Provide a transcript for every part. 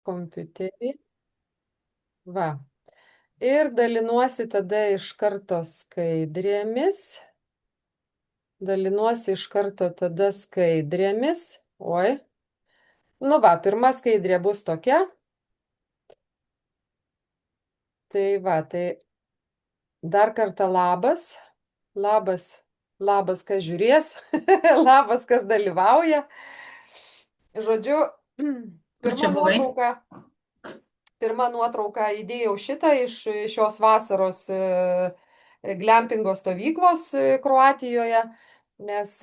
kompiuterį. Va. Ir dalinuosi tada iš karto skaidrėmis. Dalinuosi iš karto tada skaidrėmis. Oi. Nu va, pirma skaidrė bus tokia. Tai va, tai dar kartą labas. Labas, labas, kas žiūrės. Labas, kas dalyvauja. Žodžiu, Kur čia pirma buvai? nuotrauka. Pirmą nuotrauką įdėjau šitą iš šios vasaros glempingo stovyklos Kroatijoje, nes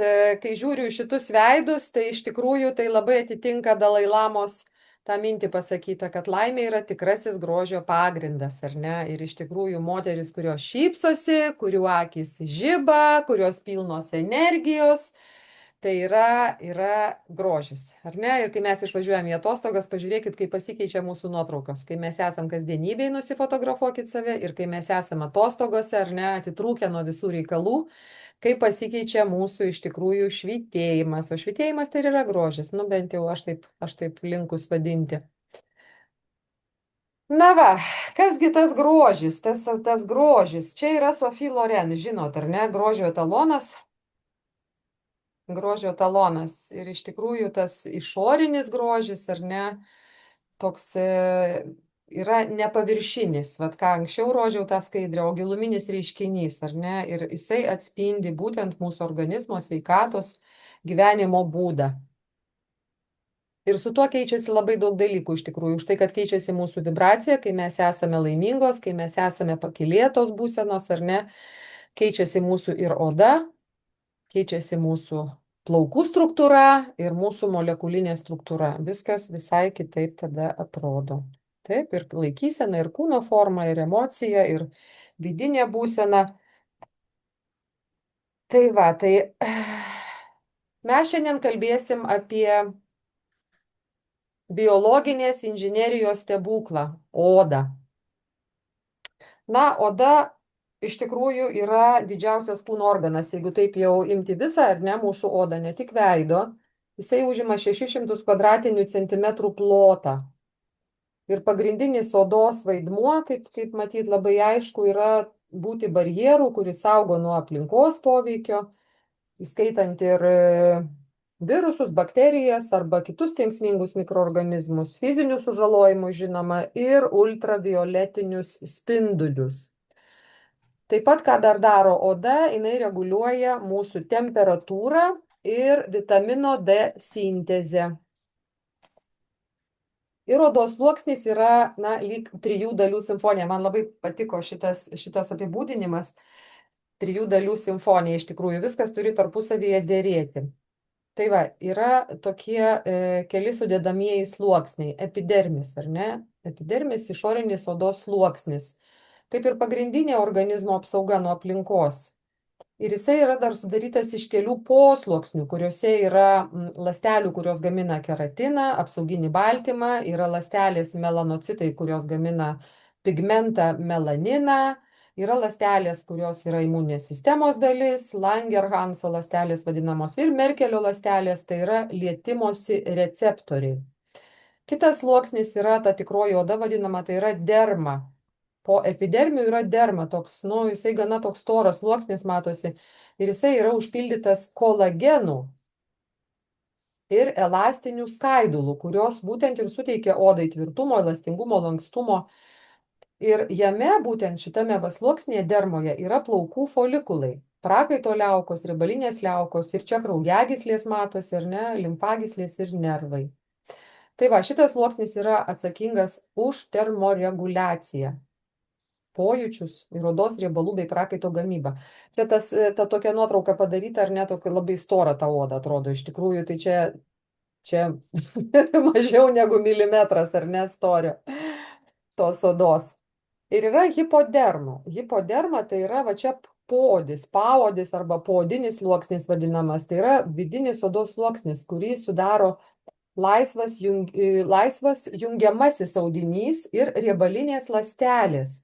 kai žiūriu į šitus veidus, tai iš tikrųjų tai labai atitinka Dalai Lamos tą mintį pasakytą, kad laimė yra tikrasis grožio pagrindas, ar ne? Ir iš tikrųjų moteris, kurios šypsosi, kurių akys žiba, kurios pilnos energijos, tai yra grožis, ar ne? Ir kai mes išvažiuojam į atostogas, pažiūrėkit, kaip pasikeičia mūsų nuotraukos. Kai mes esam kasdienybėj, nusifotografuokit save ir kai mes esam atostogose, ar ne, atitrūkę nuo visų reikalų, kaip pasikeičia mūsų iš tikrųjų švytėjimas. O švytėjimas tai ir yra grožis, nu bent jau aš taip linkus vadinti. Na va, kasgi tas grožis, tas grožis. Čia yra Sophie Loren, žinot, ar ne, grožio etalonas. Grožio talonas. Ir iš tikrųjų tas išorinis grožis, ar ne, toks yra nepaviršinis. Vat ką anksčiau rodžiau tą skaidrę, o giluminis reiškinys, ar ne, ir jisai atspindi būtent mūsų organizmo sveikatos gyvenimo būdą. Ir su tuo keičiasi labai daug dalykų iš tikrųjų. Už tai, kad keičiasi mūsų vibracija, kai mes esame laimingos, kai mes esame pakylėtos būsenos, ar ne, keičiasi mūsų ir oda, keičiasi mūsų plaukų struktūra ir mūsų molekulinė struktūra. Viskas visai kitaip tada atrodo. Taip, ir laikysena, ir kūno forma, ir emocija, ir vidinė būsena. Tai va, tai mes šiandien kalbėsim apie biologinės inžinerijos stebuklą - odą. Na, oda iš tikrųjų yra didžiausias kūno organas. Jeigu taip jau imti visą, ar ne, mūsų odą, ne tik veido, jisai užima 600 kvadratinių centimetrų plotą. Ir pagrindinis odos vaidmuo, kaip matyt, labai aišku, yra būti barjerų, kuris saugo nuo aplinkos poveikio, įskaitant ir virusus, bakterijas arba kitus kenksmingus mikroorganizmus, fizinius sužalojimus, žinoma, ir ultravioletinius spindulius. Taip pat, ką dar daro oda, jinai reguliuoja mūsų temperatūrą ir vitamino D sintezę. Ir odos sluoksnis yra, na, lyg 3 dalių simfonija. Man labai patiko šitas apibūdinimas. 3 dalių simfonija. Iš tikrųjų, viskas turi tarpusavyje dėrėti. Tai va, yra tokie keli sudedamieji sluoksniai. Epidermis, ar ne? Epidermis išorinis odos sluoksnis. Kaip ir pagrindinė organizmo apsauga nuo aplinkos. Ir jisai yra dar sudarytas iš kelių posluoksnių, kuriuose yra ląstelių, kurios gamina keratiną, apsauginį baltymą, yra ląstelės melanocitai, kurios gamina pigmentą melaniną, yra ląstelės, kurios yra imuninės sistemos dalis, Langerhanso ląstelės vadinamos ir Merkelio ląstelės, tai yra lietimosi receptoriai. Kitas sluoksnis yra ta tikroji oda vadinama, tai yra derma. Po epidermių yra derma, toks, nu, jisai gana toks storas sluoksnis matosi ir jisai yra užpildytas kolagenų ir elastinių skaidulų, kurios būtent ir suteikia odai tvirtumo, elastingumo, lankstumo. Ir jame, būtent šitame vasluoksnėje dermoje, yra plaukų folikulai, prakaito liaukos, riebalinės liaukos ir čia kraujagyslės matosi, ar ne, limfagyslės ir nervai. Tai va, šitas sluoksnis yra atsakingas už termoreguliaciją, pojūčius ir odos riebalų bei prakaito gamybą. Čia ta tokia nuotrauka padaryta, ar ne, tokia labai stora ta oda atrodo. Iš tikrųjų, tai čia mažiau negu milimetras, ar ne, storio tos odos. Ir yra hipoderma. Hipoderma tai yra va čia poodis, paodis arba poodinis sluoksnis vadinamas. Tai yra vidinis odos sluoksnis, kurį sudaro laisvas jungiamasis audinys ir riebalinės ląstelės,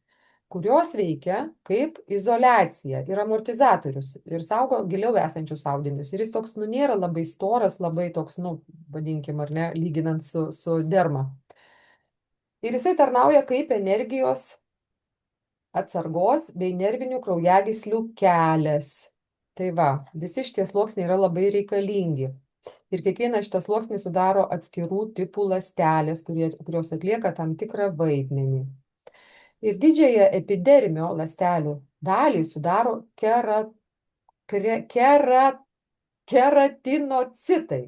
kurios veikia kaip izoliacija ir amortizatorius ir saugo giliau esančius audinius. Ir jis toks, nu, nėra labai storas, labai toks, nu, vadinkim, ar ne, lyginant su derma. Ir jisai tarnauja kaip energijos atsargos bei nervinių kraujagyslių kelias. Tai va, visi šitie sluoksniai yra labai reikalingi. Ir kiekvienas šitas sluoksnis sudaro atskirų tipų ląstelės, kurios atlieka tam tikrą vaidmenį. Ir didžiąją epidermio ląstelių dalį sudaro keratinocitai.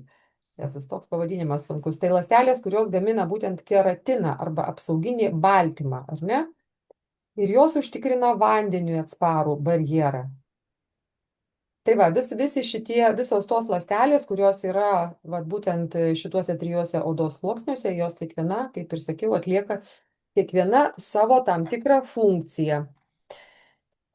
Jezus, toks pavadinimas sunkus. Tai ląstelės, kurios gamina būtent keratiną arba apsauginį baltymą, ar ne? Ir jos užtikrina vandeniui atsparų barjerą. Tai va, visos tos ląstelės, kurios yra būtent šituose trijuose odos sluoksniuose, jos kiekviena, kaip ir sakiau, atlieka kiekviena savo tam tikrą funkciją.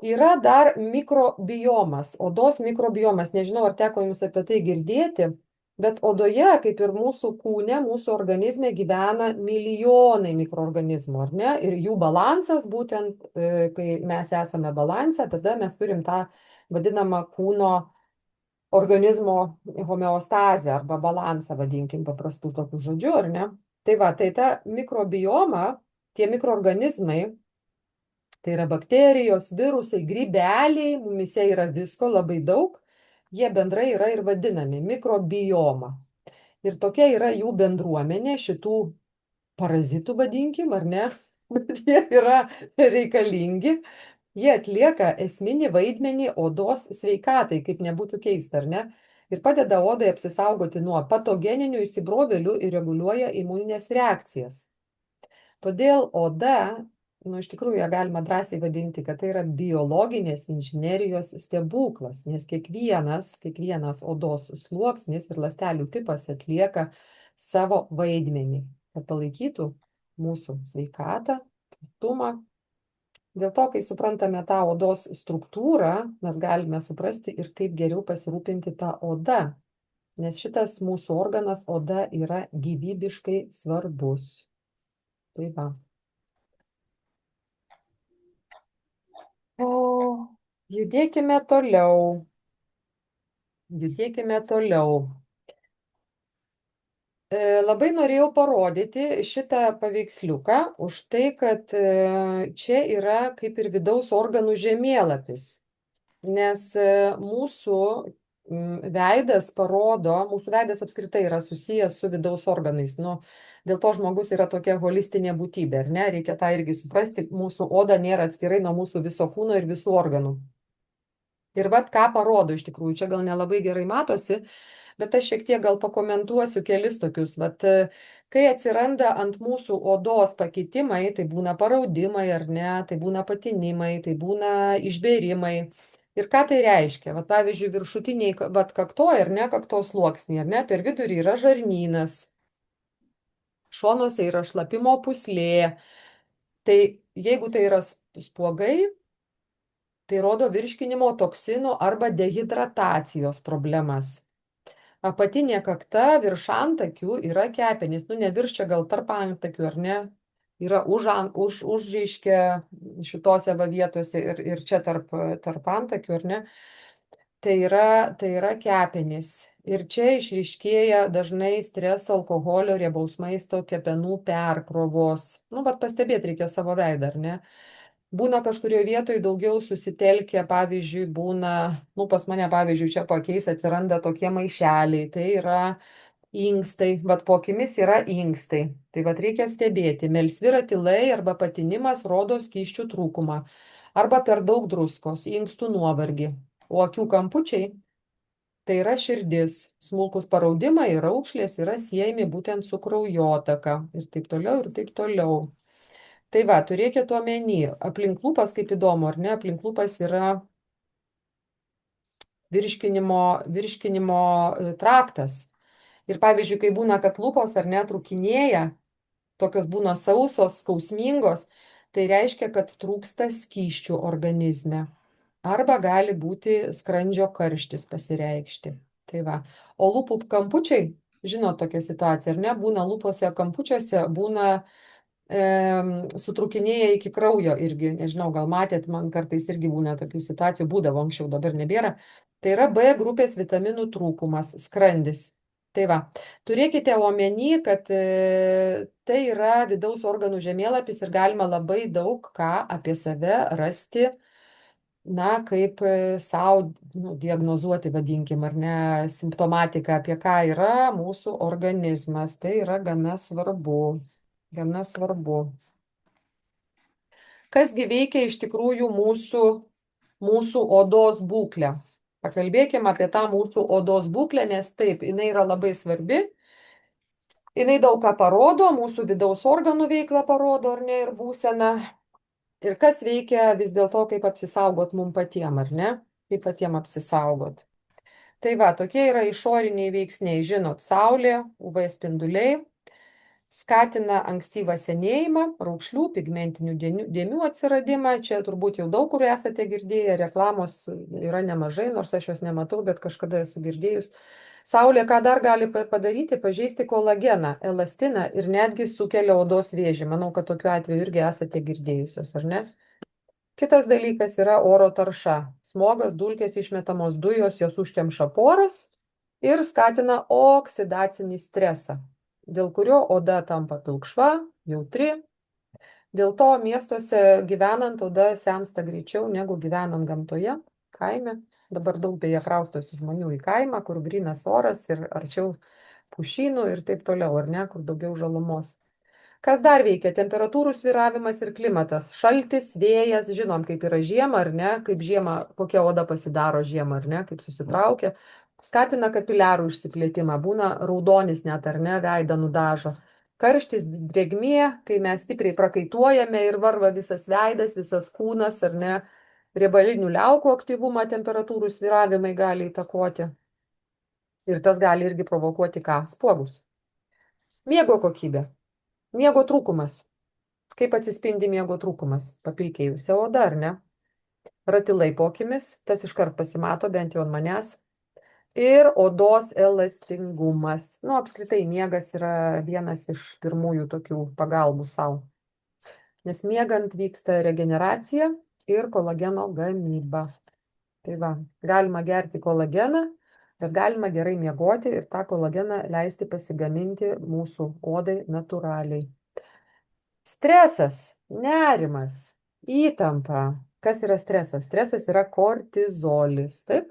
Yra dar mikrobiomas, odos mikrobiomas. Nežinau, ar teko jums apie tai girdėti, bet odoje, kaip ir mūsų kūne, mūsų organizme gyvena milijonai mikroorganizmų, ar ne? Ir jų balansas, būtent kai mes esame balanse, tada mes turim tą vadinamą kūno organizmo homeostazę arba balansą, vadinkim paprastų tokių žodžių, ar ne? Tai va, tai ta mikrobioma, tie mikroorganizmai, tai yra bakterijos, virusai, grybeliai, mumise yra visko labai daug, jie bendrai yra ir vadinami mikrobioma. Ir tokia yra jų bendruomenė šitų parazitų, vadinkim, ar ne? Bet jie yra reikalingi, jie atlieka esminį vaidmenį odos sveikatai, kaip nebūtų keista, ar ne? Ir padeda odai apsisaugoti nuo patogeninių įsibrovėlių ir reguliuoja imuninės reakcijas. Todėl oda, iš tikrųjų, ją galima drąsiai vadinti, kad tai yra biologinės inžinerijos stebuklas, nes kiekvienas odos sluoksnis ir ląstelių tipas atlieka savo vaidmenį, kad palaikytų mūsų sveikatą, tvirtumą. Dėl to, kai suprantame tą odos struktūrą, mes galime suprasti ir kaip geriau pasirūpinti tą odą, nes šitas mūsų organas, oda, yra gyvybiškai svarbus. Tai va. Judėkime toliau. Labai norėjau parodyti šitą paveiksliuką už tai, kad čia yra kaip ir vidaus organų žemėlapis. Nes mūsų veidas apskritai yra susijęs su vidaus organais. Dėl to žmogus yra tokia holistinė būtybė, ar ne? Reikia tą irgi suprasti, mūsų oda nėra atskirai nuo mūsų viso kūno ir visų organų. Ir ką parodo iš tikrųjų, čia gal nelabai gerai matosi, bet aš šiek tiek gal pakomentuosiu kelis tokius. Kai atsiranda ant mūsų odos pakitimai, tai būna paraudimai ar ne, tai būna patinimai, tai būna išbėrimai. Ir ką tai reiškia? Pavyzdžiui, viršutiniai kaktoj ar ne, kaktos sluoksniai, ar ne, per vidurį yra žarnynas, šonuose yra šlapimo pūslė. Tai jeigu tai yra spuogai, tai rodo virškinimo toksinų arba dehidratacijos problemas. Apatinė kakta virš antakių yra kepenys, ne virš, čia gal tarp antakių, ar ne, yra už reiškia šitose vietose ir čia tarp antakių, ar ne, tai yra kepenys. Ir čia išryškėja dažnai streso, alkoholio, riebaus maisto, kepenų perkrovos. Pastebėti reikia savo veidą, ar ne? Būna kažkurioje vietoje daugiau susitelkę, pavyzdžiui, pas mane, pavyzdžiui, čia pakeis atsiranda tokie maišeliai, tai yra inkstai, po akimis yra inkstai. Tai reikia stebėti. Melsvi ratilai arba patinimas rodo skysčių trūkumą, arba per daug druskos, inkstų nuovargį. O akių kampučiai tai yra širdis, smulkus paraudimai ir raukšlės yra siejami būtent su kraujotaka ir taip toliau, ir taip toliau. Tai turėkit omeny, aplink lūpas, kaip įdomu, ar ne, aplink lūpas yra virškinimo traktas. Ir pavyzdžiui, kai būna, kad lūpos ar ne trūkinėja, tokios būna sausos, skausmingos, tai reiškia, kad trūksta skysčių organizme. Arba gali būti skrandžio karštis pasireikšti. Tai va. O lūpų kampučiai, žinot tokią situaciją, ar ne, būna lūpose kampučiuose, būna sutrūkinėja iki kraujo irgi, nežinau, gal matėt, man kartais irgi būna tokių situacijų, būdavo anksčiau, dabar nebėra. Tai yra B grupės vitaminų trūkumas, skrandis. Tai va, turėkite omeny, kad tai yra vidaus organų žemėlapis ir galima labai daug ką apie save rasti, na, kaip savo diagnozuoti, vadinkim, ar ne, simptomatiką, apie ką yra mūsų organizmas. Tai yra gana svarbu. Gana svarbu. Kasgi veikia iš tikrųjų mūsų odos būklę? Pakalbėkime apie tą mūsų odos būklę, nes taip, jinai yra labai svarbi. Jinai daug ką parodo, mūsų vidaus organų veiklą parodo, ar ne, ir būseną. Ir kas veikia vis dėlto, kaip apsisaugot mum patiem, ar ne? Kaip patiem apsisaugot. Tai va, tokie yra išoriniai veiksniai. Žinot, saulė, UV spinduliai skatina ankstyvą senėjimą, raukšlių, pigmentinių dėmių atsiradimą. Čia turbūt jau daug kur esate girdėję, reklamos yra nemažai, nors aš jos nematau, bet kažkada esu girdėjus. Saulė ką dar gali padaryti? Pažeisti kolageną, elastiną ir netgi sukelia odos vėžį. Manau, kad tokiu atveju irgi esate girdėjusios, ar ne? Kitas dalykas yra oro tarša. Smogas, dulkės, išmetamos dujos, jos užkemša poras ir skatina oksidacinį stresą, dėl kurio oda tampa pilkšva, jautri. Dėl to miestuose gyvenant oda sensta greičiau negu gyvenant gamtoje, kaime. Dabar daug beje kraustosi žmonių į kaimą, kur grynas oras ir arčiau pušynų ir taip toliau, ar ne, kur daugiau žalumos. Kas dar veikia? Temperatūrų svyravimas ir klimatas. Šaltis, vėjas, žinom, kaip yra žiema, ar ne, kaip žiema, kokia oda pasidaro žiema, ar ne, kaip susitraukia. Skatina kapiliarų išsiplėtimą, būna raudonis net, ar ne, veidą nudažo. Karštis, drėgmė, kai mes stipriai prakaituojame ir varva visas veidas, visas kūnas, ar ne, riebalinių liaukų aktyvumą temperatūrų svyravimai gali įtakoti. Ir tas gali irgi provokuoti ką? Spuogus. Miego kokybė. Miego trūkumas. Kaip atsispindi miego trūkumas? Papilkėjusi oda, ar ne? Ratilai po akimis, tas iškart pasimato, bent jau ant manęs. Ir odos elastingumas. Nu, apskritai, miegas yra vienas iš pirmųjų tokių pagalbų savo. Nes miegant vyksta regeneracija ir kolageno gamyba. Tai va, galima gerti kolageną, bet galima gerai miegoti ir tą kolageną leisti pasigaminti mūsų odai natūraliai. Stresas, nerimas, įtampa. Kas yra stresas? Stresas yra kortizolis, taip?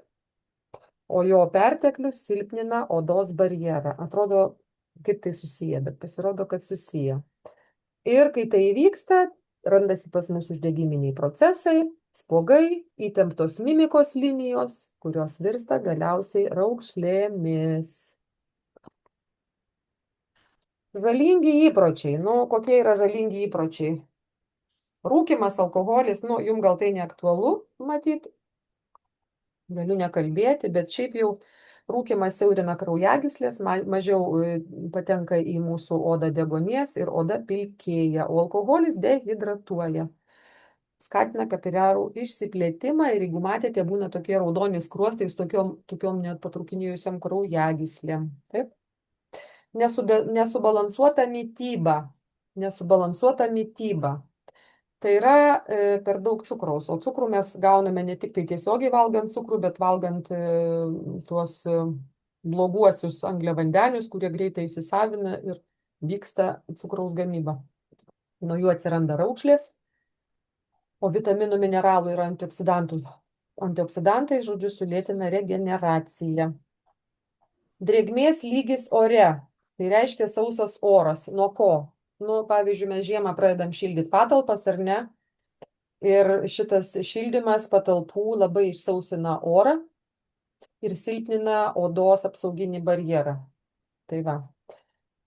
O jo perteklius silpnina odos barjerą. Atrodo, kaip tai susiję, bet pasirodo, kad susiję. Ir kai tai įvyksta, randasi pas mus uždegiminiai procesai, spuogai, įtemptos mimikos linijos, kurios virsta galiausiai raukšlėmis. Žalingi įpročiai. Nu, kokie yra žalingi įpročiai? Rūkymas, alkoholis, nu, jum gal tai neaktualu, matyt, galiu nekalbėti, bet šiaip jau rūkymas siaurina kraujagyslės, mažiau patenka į mūsų odą deguonies ir oda pilkėja, o alkoholis dehidratuoja. Skatina kapiliarų išsiplėtimą ir jeigu matėte, būna tokie raudoni skruostai su tokiom net patrūkinėjusiam kraujagyslėm. Taip? Nesubalansuota mityba. Nesubalansuota mityba. Tai yra per daug cukraus. O cukrų mes gauname ne tik tai tiesiogiai valgant cukrų, bet valgant tuos bloguosius angliavandenius, kurie greitai įsisavina ir vyksta cukraus gamyba. Nuo jų atsiranda raukšlės, o vitaminų, mineralų ir antioksidantų. Antioksidantai, žodžiu, sulėtina regeneraciją. Drėgmės lygis ore. Tai reiškia sausas oras. Nuo ko? Nu, pavyzdžiui, mes žiemą pradedam šildyti patalpas, ar ne? Ir šitas šildymas patalpų labai išsausina orą ir silpnina odos apsauginį barjerą. Tai va.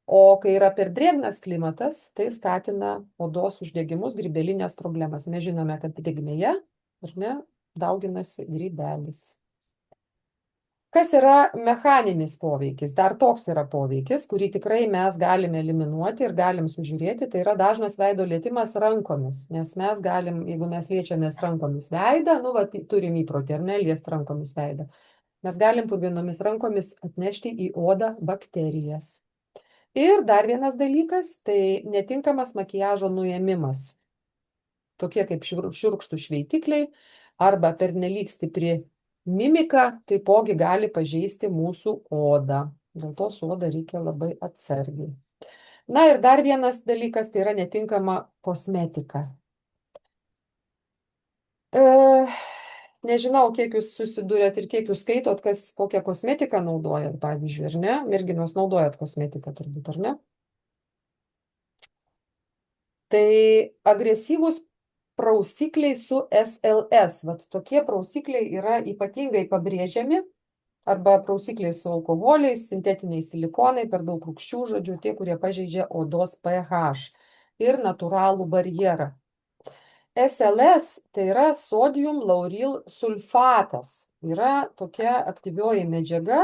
O kai yra per drėgnas klimatas, tai skatina odos uždegimus, grybelinės problemas. Mes žinome, kad drėgmėje, ar ne, dauginasi grybelis. Kas yra mechaninis poveikis? Dar toks yra poveikis, kurį tikrai mes galime eliminuoti ir galim sužiūrėti, tai yra dažnas veido lietimas rankomis, nes mes galim, jeigu mes liečiamės rankomis veidą, nu, va, turim įprotį, ar ne, liest rankomis veidą, mes galim purvinomis rankomis atnešti į odą bakterijas. Ir dar vienas dalykas, tai netinkamas makiažo nuėmimas, tokie kaip šiurkštūs šveitikliai arba pernelyg stipri mimika taipogi gali pažeisti mūsų odą. Dėl to su oda reikia labai atsargiai. Na ir dar vienas dalykas, tai yra netinkama kosmetika. Nežinau, kiek jūs susidūrėt ir kiek jūs skaitot, kokią kosmetiką naudojat, pavyzdžiui, ar ne? Merginos naudojat kosmetiką turbūt, ar ne? Tai agresyvūs prausikliai su SLS. Vat tokie prausikliai yra ypatingai pabrėžiami arba prausikliai su alkoholiais, sintetiniai silikonai, per daug rūgščių, žodžiu, tie, kurie pažeidžia odos pH ir natūralų barjerą. SLS tai yra sodium lauril sulfatas. Yra tokia aktyvioji medžiaga,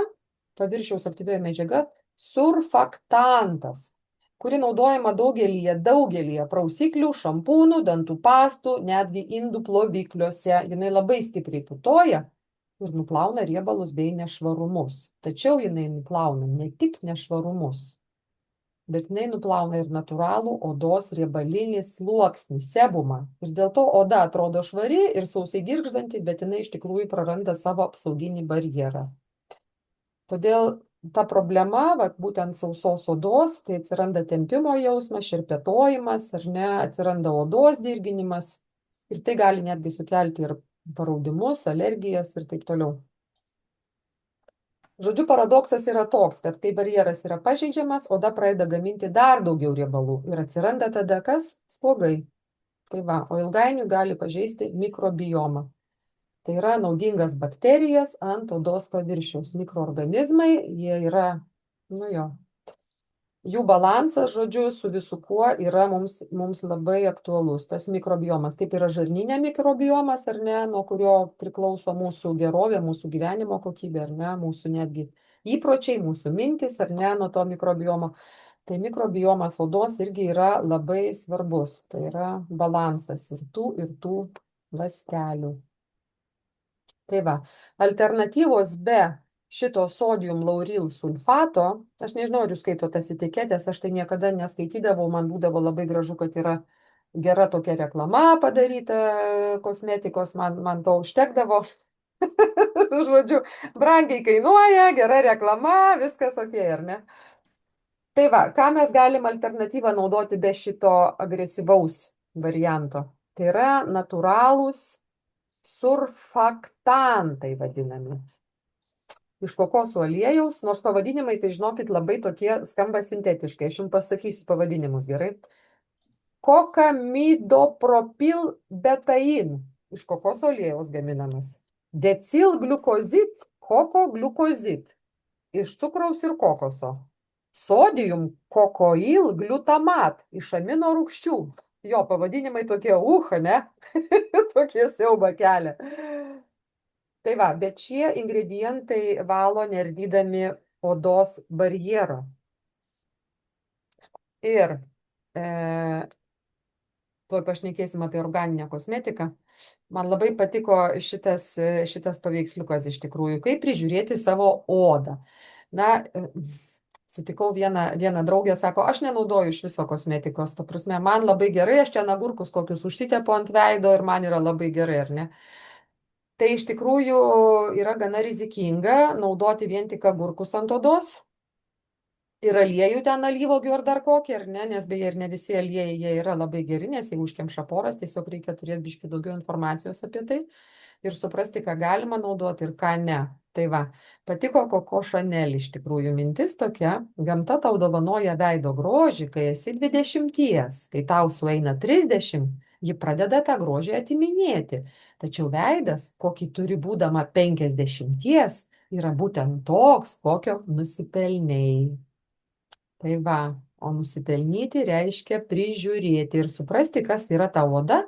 paviršiaus aktyvioji medžiaga, surfaktantas, kuri naudojama daugelyje prausiklių, šampūnų, dantų pastų, netgi indų plovikliuose. Jinai labai stipriai putoja ir nuplauna riebalus bei nešvarumus. Tačiau jinai nuplauna ne tik nešvarumus, bet jinai nuplauna ir natūralų odos riebalinį sluoksnį, sebumą. Ir dėl to oda atrodo švari ir sausai girgždanti, bet jinai iš tikrųjų praranda savo apsauginį barjerą. Todėl ta problema, vat, būtent sausos odos, tai atsiranda tempimo jausmas, šerpetojimas, ar ne, atsiranda odos dirginimas ir tai gali netgi sukelti ir paraudimus, alergijas ir taip toliau. Žodžiu, paradoksas yra toks, kad kai barjeras yra pažeidžiamas, oda pradeda gaminti dar daugiau riebalų ir atsiranda tada kas? Spuogai. Tai va, o ilgainiui gali pažeisti mikrobiomą. Tai yra naudingas bakterijas ant odos paviršiaus. Mikroorganizmai, jie yra, nu jo, jų balansas, žodžiu, su visu kuo yra mums labai aktualus. Tas mikrobiomas, kaip yra žarnyne mikrobiomas, ar ne, nuo kurio priklauso mūsų gerovė, mūsų gyvenimo kokybė, ar ne, mūsų netgi įpročiai, mūsų mintis, ar ne, nuo to mikrobiomo. Tai mikrobiomas odos irgi yra labai svarbus. Tai yra balansas ir tų ląstelių. Tai va, alternatyvos be šito sodium lauril sulfato, aš nežinau, ar jūs skaito tas etiketės, aš tai niekada neskaitydavau, man būdavo labai gražu, kad yra gera tokia reklama padaryta kosmetikos, man to užtekdavo. Žodžiu, brangiai kainuoja, gera reklama, viskas ok, ar ne? Tai va, ką mes galim alternatyvą naudoti be šito agresyvaus varianto? Tai yra natūralūs surfaktantai vadinami. Iš kokosų aliejaus, nors pavadinimai, tai žinokit, labai tokie skamba sintetiškai. Aš jums pasakysiu pavadinimus, gerai? Kokamidopropil betain iš kokosų aliejaus gaminamas. Decilgliukozid, kokogliukozid iš cukraus ir kokoso. Sodium kokoil glutamat iš amino rūgščių. Jo, pavadinimai tokie, ne? Tokie siauba kelia. Tai va, bet šie ingredientai valo neardydami odos barjero. Ir tuoj pašnekėsim apie organinę kosmetiką. Man labai patiko šitas paveiksliukas iš tikrųjų, kaip prižiūrėti savo odą. Na, sutikau vieną draugę, sako, aš nenaudoju iš viso kosmetikos, ta prasme, man labai gerai, aš ten agurkus kokius užsitepu ant veido ir man yra labai gerai, ar ne? Tai iš tikrųjų yra gana rizikinga naudoti vien tik agurkus ant odos. Ir aliejų ten alyvogių ar dar kokį, ar ne, nes beje ir ne visi aliejai jie yra labai geri, nes jeigu užkemša poras, tiesiog reikia turėti biškai daugiau informacijos apie tai ir suprasti, ką galima naudoti ir ką ne. Tai va, patiko Coco Chanel iš tikrųjų mintis tokia, gamta tau dovanoja veido grožį, kai esi 20, kai tau sueina 30, ji pradeda tą grožį atiminėti. Tačiau veidas, kokį turi būdama 50, yra būtent toks, kokio nusipelnei. Tai va, o nusipelnyti reiškia prižiūrėti ir suprasti, kas yra ta oda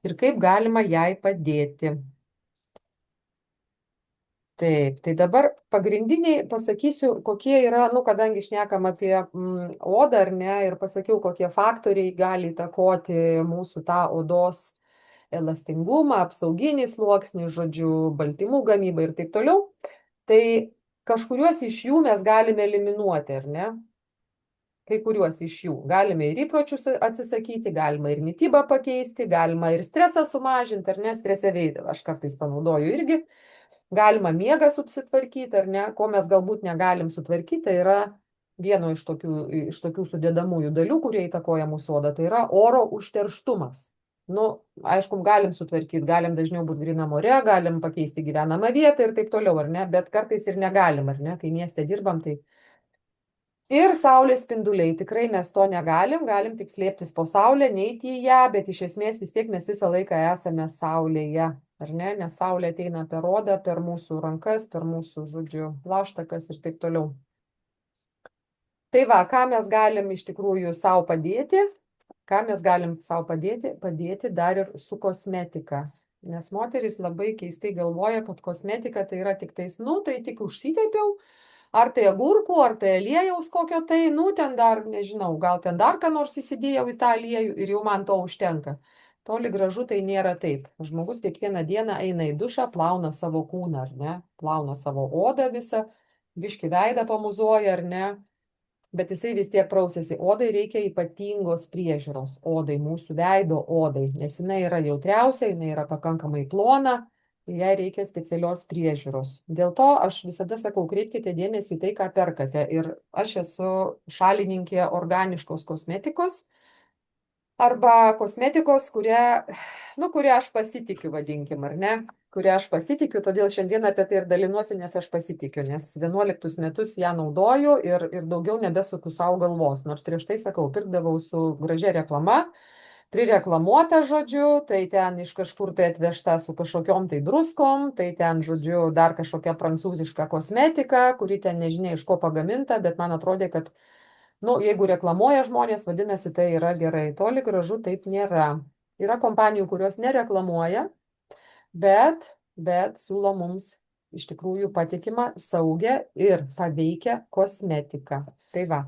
ir kaip galima jai padėti. Taip, tai dabar pagrindiniai pasakysiu, kokie yra, kadangi šnekam apie odą ar ne, ir pasakiau, kokie faktoriai gali įtakoti mūsų tą odos elastingumą, apsauginį sluoksnį, žodžiu, baltymų gamybą ir taip toliau. Tai kažkuriuos iš jų mes galime eliminuoti, ar ne? Kai kuriuos iš jų. Galime ir įpročius atsisakyti, galima ir mitybą pakeisti, galima ir stresą sumažinti, ar ne, stresę veidą. Aš kartais panaudoju irgi. Galima miegą susitvarkyti, ar ne? Ko mes galbūt negalim sutvarkyti, tai yra vieno iš tokių sudėdamųjų dalių, kurie įtakoja mūsų odą, tai yra oro užterštumas. Nu, aišku, galim sutvarkyti, galim dažniau būti grynam ore, galim pakeisti gyvenamą vietą ir taip toliau, ar ne? Bet kartais ir negalim, ar ne? Kai mieste dirbam, tai ir saulės spinduliai, tikrai mes to negalim, galim tik slėptis po saulę, neiti į ją, bet iš esmės vis tiek mes visą laiką esame saulėje, ar ne? Nes saulė ateina per odą, per mūsų rankas, per mūsų, žodžiu, plaštakas ir taip toliau. Tai va, ką mes galim iš tikrųjų savo padėti? Ką mes galim savo padėti? Padėti dar ir su kosmetika. Nes moterys labai keistai galvoja, kad kosmetika tai yra tik tais, nu, tai tik užsitepiau, ar tai agurkų, ar tai aliejaus kokio tai, nu, ten dar, nežinau, gal ten dar ką nors įsidėjau į tą aliejų ir jau man to užtenka. Toli gražu tai nėra taip. Žmogus kiekvieną dieną eina į dušą, plauna savo kūną, ar ne? Plauna savo odą visą, biški veidą pamuzuoja, ar ne? Bet jisai vis tiek prausiasi. Odai reikia ypatingos priežiūros. Odai, mūsų veido odai, nes jinai yra jautriausia, jinai yra pakankamai plona, jai reikia specialios priežiūros. Dėl to aš visada sakau, kreipkite dėmesį į tai, ką perkate. Ir aš esu šalininkė organiškos kosmetikos arba kosmetikos, kuria aš pasitikiu, vadinkim, ar ne? Kuria aš pasitikiu, todėl šiandien apie tai ir dalinuosi, nes aš pasitikiu, nes 11 metus ją naudoju ir daugiau nebesuku savo galvos. Nors prieš tai, sakau, pirkdavau su gražia reklama, prireklamuota, žodžiu, tai ten iš kažkur tai atvežta su kažkokiom tai druskom, tai ten, žodžiu, dar kažkokia prancūziška kosmetika, kuri ten nežinia iš ko pagaminta, bet man atrodė, kad nu, jeigu reklamuoja žmonės, vadinasi, tai yra gerai. Toli gražu taip nėra. Yra kompanijų, kurios nereklamuoja, bet siūlo mums iš tikrųjų patikimą, saugią ir paveikią kosmetiką. Tai va.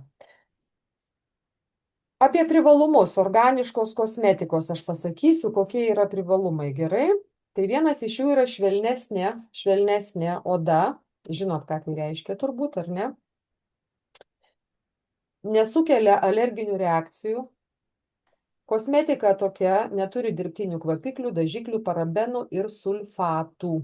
Apie privalumus organiškos kosmetikos aš pasakysiu, kokie yra privalumai. Gerai. Tai vienas iš jų yra švelnesnė oda. Žinot, ką tai reiškia turbūt, ar ne? Nesukelia alerginių reakcijų. Kosmetika tokia neturi dirbtinių kvapiklių, dažiklių, parabenų ir sulfatų.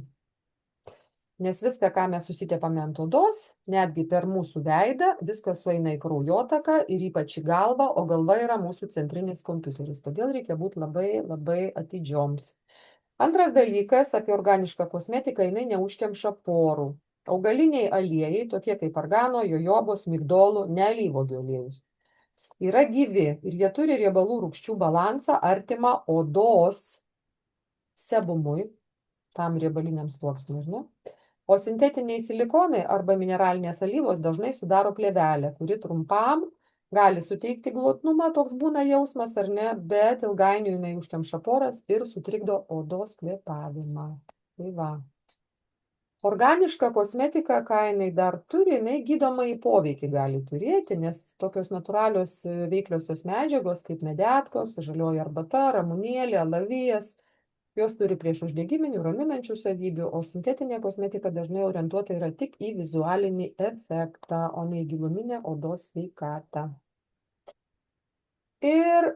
Nes viską, ką mes susitepame ant odos, netgi per mūsų veidą, viskas sueina į kraujotaką ir ypač į galvą, o galva yra mūsų centrinis kompiuteris. Todėl reikia būti labai, labai atidžioms. Antras dalykas, apie organišką kosmetiką, jinai neužkemša porų. Augaliniai aliejai, tokie kaip argano, jojobos, migdolų, ne alyvuogių aliejus, yra gyvi ir jie turi riebalų rūgščių balansą artimą odos sebumui, tam riebaliniam sluoksniui, ar ne? O sintetiniai silikonai arba mineralinės alyvos dažnai sudaro plėvelę, kuri trumpam gali suteikti glotnumą, toks būna jausmas, ar ne, bet ilgainiui jinai užkemša poras ir sutrikdo odos kvėpavimą. Tai va. Organiška kosmetika, ką jinai dar turi, jinai gydomąjį poveikį gali turėti, nes tokios natūralios veikliosios medžiagos kaip medetkos, žalioji arbata, ramunėlė, alavijas, jos turi priešuždegiminių, raminančių savybių, o sintetinė kosmetika dažnai orientuota yra tik į vizualinį efektą, o ne į giluminę odos sveikatą. Ir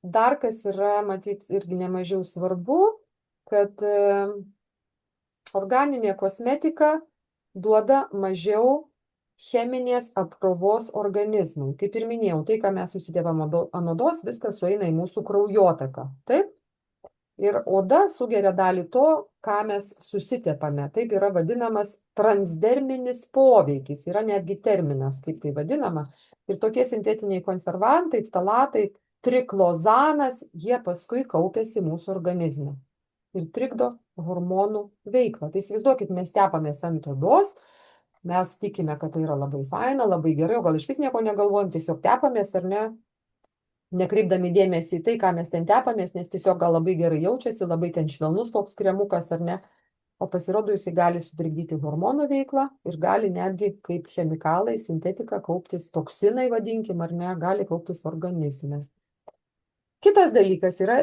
dar kas yra, matyt, irgi nemažiau svarbu, kad organinė kosmetika duoda mažiau cheminės apkrovos organizmui. Kaip ir minėjau, tai, ką mes susidėvam ant odos, viskas sueina į mūsų kraujotaką. Taip? Ir oda sugeria dalį to, ką mes susitepame. Taip yra vadinamas transderminis poveikis. Yra netgi terminas, kaip tai vadinama. Ir tokie sintetiniai konservantai, ftalatai, triklozanas, jie paskui kaupiasi mūsų organizme ir trikdo hormonų veiklą. Tai įsivaizduokit, mes tepamės ant odos, mes tikime, kad tai yra labai faina, labai gerai, o gal iš vis nieko negalvojam, tiesiog tepamės ar ne, nekreipdami dėmesį į tai, ką mes ten tepamės, nes tiesiog gal labai gerai jaučiasi, labai ten švelnus koks kremukas ar ne, o pasirodo jisai gali sutrikdyti hormonų veiklą ir gali netgi kaip chemikalai, sintetika kauptis, toksinai vadinkim ar ne, gali kauptis organizme. Kitas dalykas yra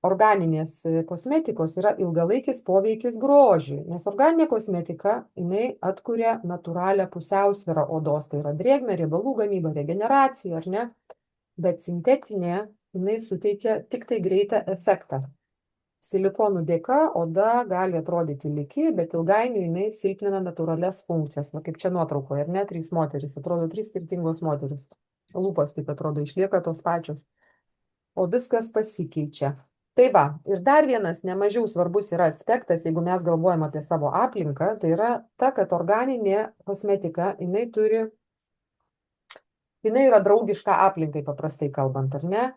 organinės kosmetikos yra ilgalaikis poveikis grožiui, nes organinė kosmetika, jinai atkuria natūralią pusiausvyrą odos, tai yra drėgmę, riebalų gamybą, regeneraciją, ar ne? Bet sintetinė, jinai suteikia tik tai greitą efektą. Silikonų dėka oda gali atrodyti lygi, bet ilgainiui jinai silpnina natūralias funkcijas. Va kaip čia nuotraukoje, ar ne, 3 moterys, atrodo 3 skirtingos moterys. Lūpos taip atrodo išlieka tos pačios, o viskas pasikeičia. Tai va, ir dar vienas nemažiau svarbus yra aspektas, jeigu mes galvojam apie savo aplinką, tai yra ta, kad organinė kosmetika, jinai yra draugiška aplinkai, paprastai kalbant, ar ne?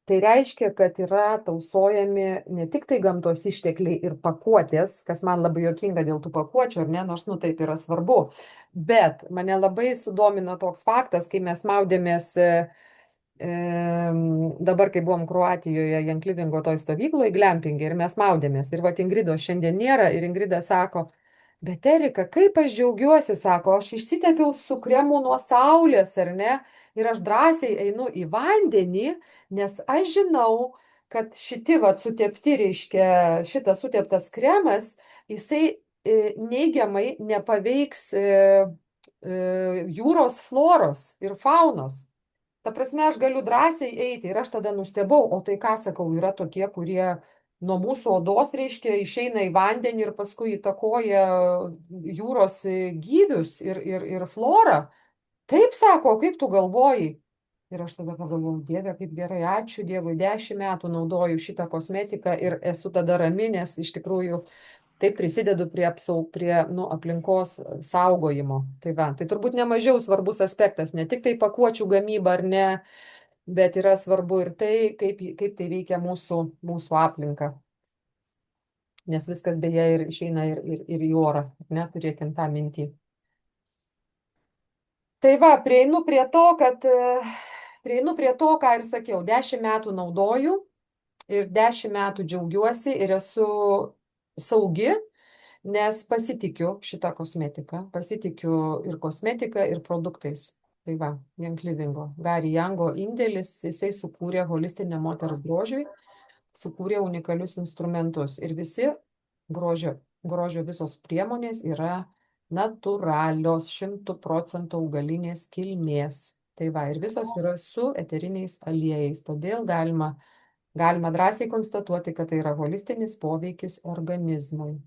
Tai reiškia, kad yra tausojami ne tik tai gamtos ištekliai ir pakuotės, kas man labai juokinga dėl tų pakuočių, ar ne, nors, nu, taip yra svarbu, bet mane labai sudomino toks faktas, kai mes maudėmės dabar, kai buvom Kroatijoje, Janklivingo toj stovykloje, glampinge, ir mes maudėmės. Ir va, Ingridos šiandien nėra, ir Ingrida sako, bet Erika, kaip aš džiaugiuosi, sako, aš išsitepiau su kremu nuo saulės, ar ne? Ir aš drąsiai einu į vandenį, nes aš žinau, kad sutepti, reiškia, šitas suteptas kremas, jisai neigiamai nepaveiks jūros floros ir faunos. Ta prasme, aš galiu drąsiai eiti ir aš tada nustebau, o tai ką sakau, yra tokie, kurie nuo mūsų odos, reiškia, išeina į vandenį ir paskui įtakoja jūros gyvius ir florą. Taip sako, kaip tu galvoji? Ir aš tada pagalvoju, Dieve, kaip gerai, ačiū Dievui, 10 metų naudoju šitą kosmetiką ir esu tada rami, nes iš tikrųjų taip prisidedu prie aplinkos saugojimo. Tai va, tai turbūt nemažiau svarbus aspektas, ne tik tai pakuočių gamyba ar ne, bet yra svarbu ir tai, kaip tai veikia mūsų aplinką. Nes viskas beje ir išeina ir į orą, neturėkim tą mintį. Tai va, prieinu prie to, ką ir sakiau, 10 metų naudoju ir 10 metų džiaugiuosi ir esu saugi, nes pasitikiu šitą kosmetiką, pasitikiu ir kosmetika, ir produktais. Tai va, Janklivingo. Gary Jango indėlis, jisai sukūrė holistinę moters grožiui, sukūrė unikalius instrumentus ir visi grožio visos priemonės yra natūralios, 100% augalinės kilmės. Tai va, ir visos yra su eteriniais aliejais, todėl galima drąsiai konstatuoti, kad tai yra holistinis poveikis organizmui.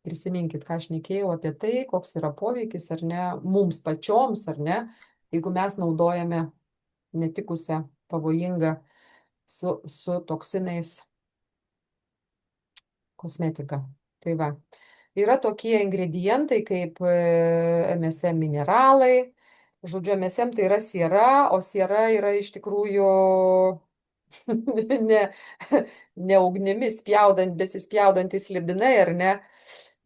Prisiminkit, ką aš šnekėjau apie tai, koks yra poveikis, ar ne, mums pačioms, ar ne, jeigu mes naudojame netikusią, pavojingą su toksinais kosmetiką. Tai va, yra tokie ingredientai kaip MSM mineralai, žodžiu, MSM tai yra siera, o siera yra iš tikrųjų ne ugnimis besispjaudantis lipdinai, ar ne,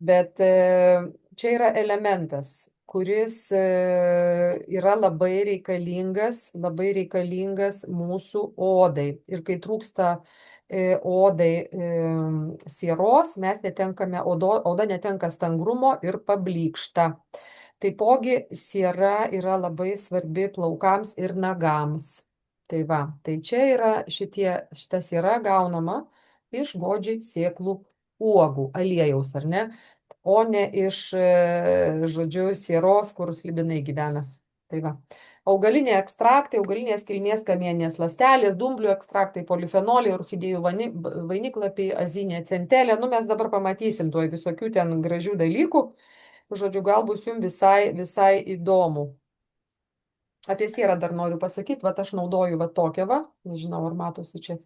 bet čia yra elementas, kuris yra labai reikalingas mūsų odai. Ir kai trūksta odai sieros, oda netenka stangrumo ir pablykšta. Taipogi siera yra labai svarbi plaukams ir nagams. Tai va, tai čia yra šita siera gaunama iš godžiai sėklų uogų, aliejaus, ar ne? O ne iš, žodžiu, sieros, kur slibinai gyvena. Tai va. Augaliniai ekstraktai, augalinės kilmės kamieninės ląstelės, dumblių ekstraktai, polifenoliai, orchidėjų vainiklapiai, azinė centelė. Nu, mes dabar pamatysim tuoj visokių ten gražių dalykų. Žodžiu, gal bus jums visai įdomu. Apie sierą dar noriu pasakyti, va aš naudoju va tokią va, nežinau, ar matosi čia,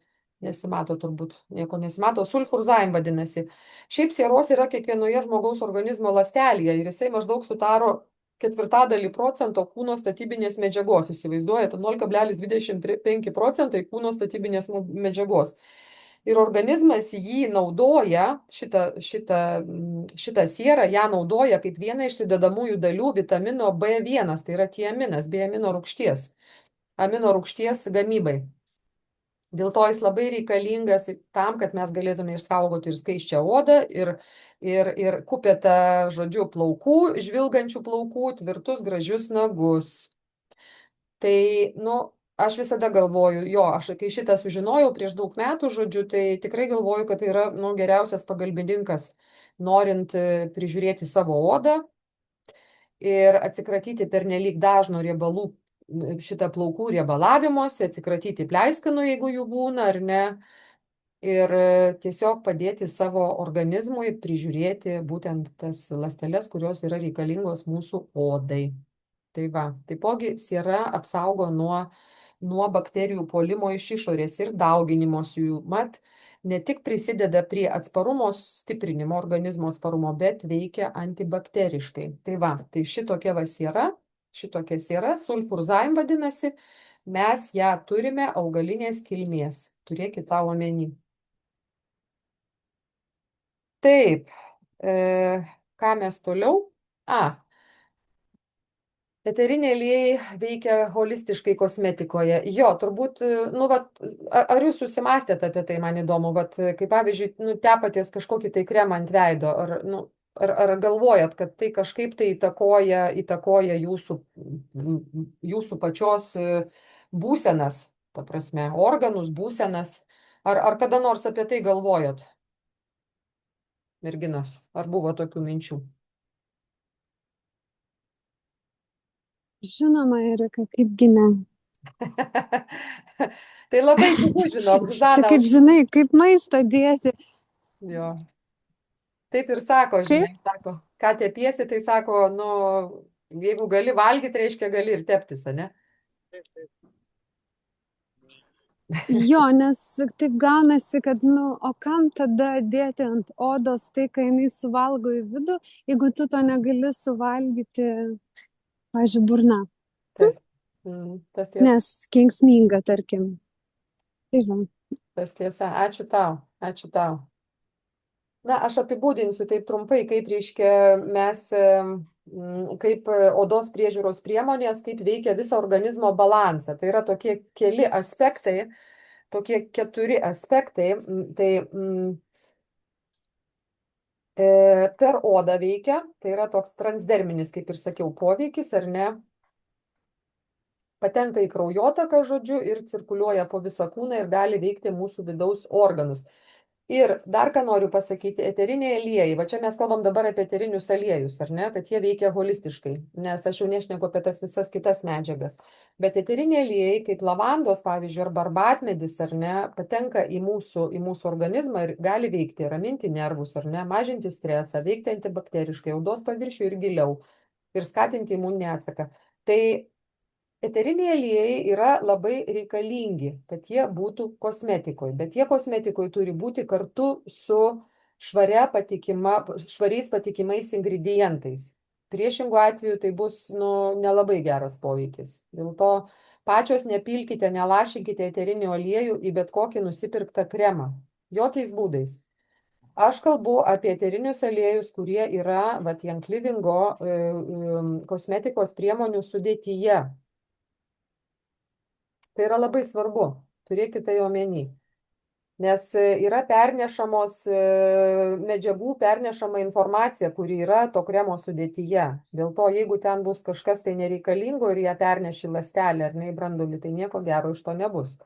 nesimato turbūt, nieko nesimato, sulfurzaim vadinasi. Šiaip sieros yra kiekvienoje žmogaus organizmo ląstelėje ir jisai maždaug sudaro 1/4 kūno statybinės medžiagos, įsivaizduojate, 0,25% kūno statybinės medžiagos. Ir organizmas jį naudoja, šitą sierą, ją naudoja kaip vieną iš sudedamųjų dalių vitamino B1, tai yra tiaminas, B-amino rūgšties gamybai. Dėl to jis labai reikalingas tam, kad mes galėtume išsaugoti ir skaisčią odą, ir kupetą, žodžiu, plaukų, žvilgančių plaukų, tvirtus, gražius nagus. Tai, aš visada galvoju, aš kai šitą sužinojau prieš daug metų, žodžiu, tai tikrai galvoju, kad tai yra, geriausias pagalbininkas, norint prižiūrėti savo odą ir atsikratyti pernelyg dažno riebalų, šitą plaukų riebalavimosi, atsikratyti pleiskanų, jeigu jų būna, ar ne. ir tiesiog padėti savo organizmui prižiūrėti būtent tas ląsteles, kurios yra reikalingos mūsų odai. Tai va, taipogi siera apsaugo nuo bakterijų puolimo iš išorės ir dauginimosi jų. Mat, ne tik prisideda prie atsparumo stiprinimo, organizmo atsparumo, bet veikia antibakteriškai. Tai va, tai šitokia siera, sulfurzaim vadinasi, mes ją turime augalinės kilmės. Turėkit tą omeny. Taip, ką mes toliau? Eteriniai aliejai veikia holistiškai kosmetikoje. Jo, turbūt, nu, vat, ar jūs susimastėte apie tai, man įdomu, vat, kaip pavyzdžiui, nu, tepatės kažkokį tai kremą ant veido, ar galvojat, kad tai kažkaip tai įtakoja jūsų pačios būsenas, ta prasme, organus, būsenas, ar kada nors apie tai galvojot, merginos, ar buvo tokių minčių? Žinoma, Erika, kaipgi ne. Tai labai džiugu, žinok, Čia Zuzana, kaip žinai, kaip maistą dėti. jo. Taip ir sako, Kaip? žinai, sako, ką tepiesi, tai sako, nu, jeigu gali valgyti, reiškia gali ir teptis, ane? Jo, nes taip gaunasi, kad, nu, o kam tada dėti ant odos tai, kai jinai suvalgo į vidų, jeigu tu to negali suvalgyti, pažiūrėjau, burna, Taip. Tas tiesa, nes kenksminga, tarkim. Tai va. tas tiesa. Ačiū tau, ačiū tau. Na, aš apibūdinsiu taip trumpai, kaip reiškia kaip odos priežiūros priemonės, kaip veikia visą organizmo balansą. Tai yra tokie keli aspektai, tokie 4 aspektai. Tai per odą veikia, tai yra toks transderminis, kaip ir sakiau, poveikis, ar ne? Patenka į kraujotaką, žodžiu, ir cirkuliuoja po visą kūną ir gali veikti mūsų vidaus organus. Ir dar ką noriu pasakyti, eteriniai aliejai, va čia mes kalbam dabar apie eterinius aliejus, ar ne, kad jie veikia holistiškai, nes aš jau nešneku apie tas visas kitas medžiagas. Bet eteriniai aliejai, kaip lavandos, pavyzdžiui, arba arbatmedis, ar ne, patenka į mūsų organizmą ir gali veikti, raminti nervus, ar ne, mažinti stresą, veikti antibakteriškai, odos paviršių ir giliau ir skatinti imuninį atsaką. Tai eteriniai aliejai yra labai reikalingi, kad jie būtų kosmetikoje, bet jie kosmetikoje turi būti kartu su švariais patikimais ingredientais. Priešingų atveju tai bus nelabai geras poveikis. Dėl to pačios nepilkite, nelašinkite eterinių aliejų į bet kokį nusipirktą kremą. Jokiais būdais. Aš kalbu apie eterinius aliejus, kurie yra Jank Livingo kosmetikos priemonių sudėtyje. Tai yra labai svarbu, turėkite tai omeny. Nes yra pernešamos medžiagų, pernešama informacija, kuri yra to kremo sudėtyje. Dėl to, jeigu ten bus kažkas tai nereikalingo ir ją perneši ląstelę ar ne į brandulį, tai nieko gero iš to nebus.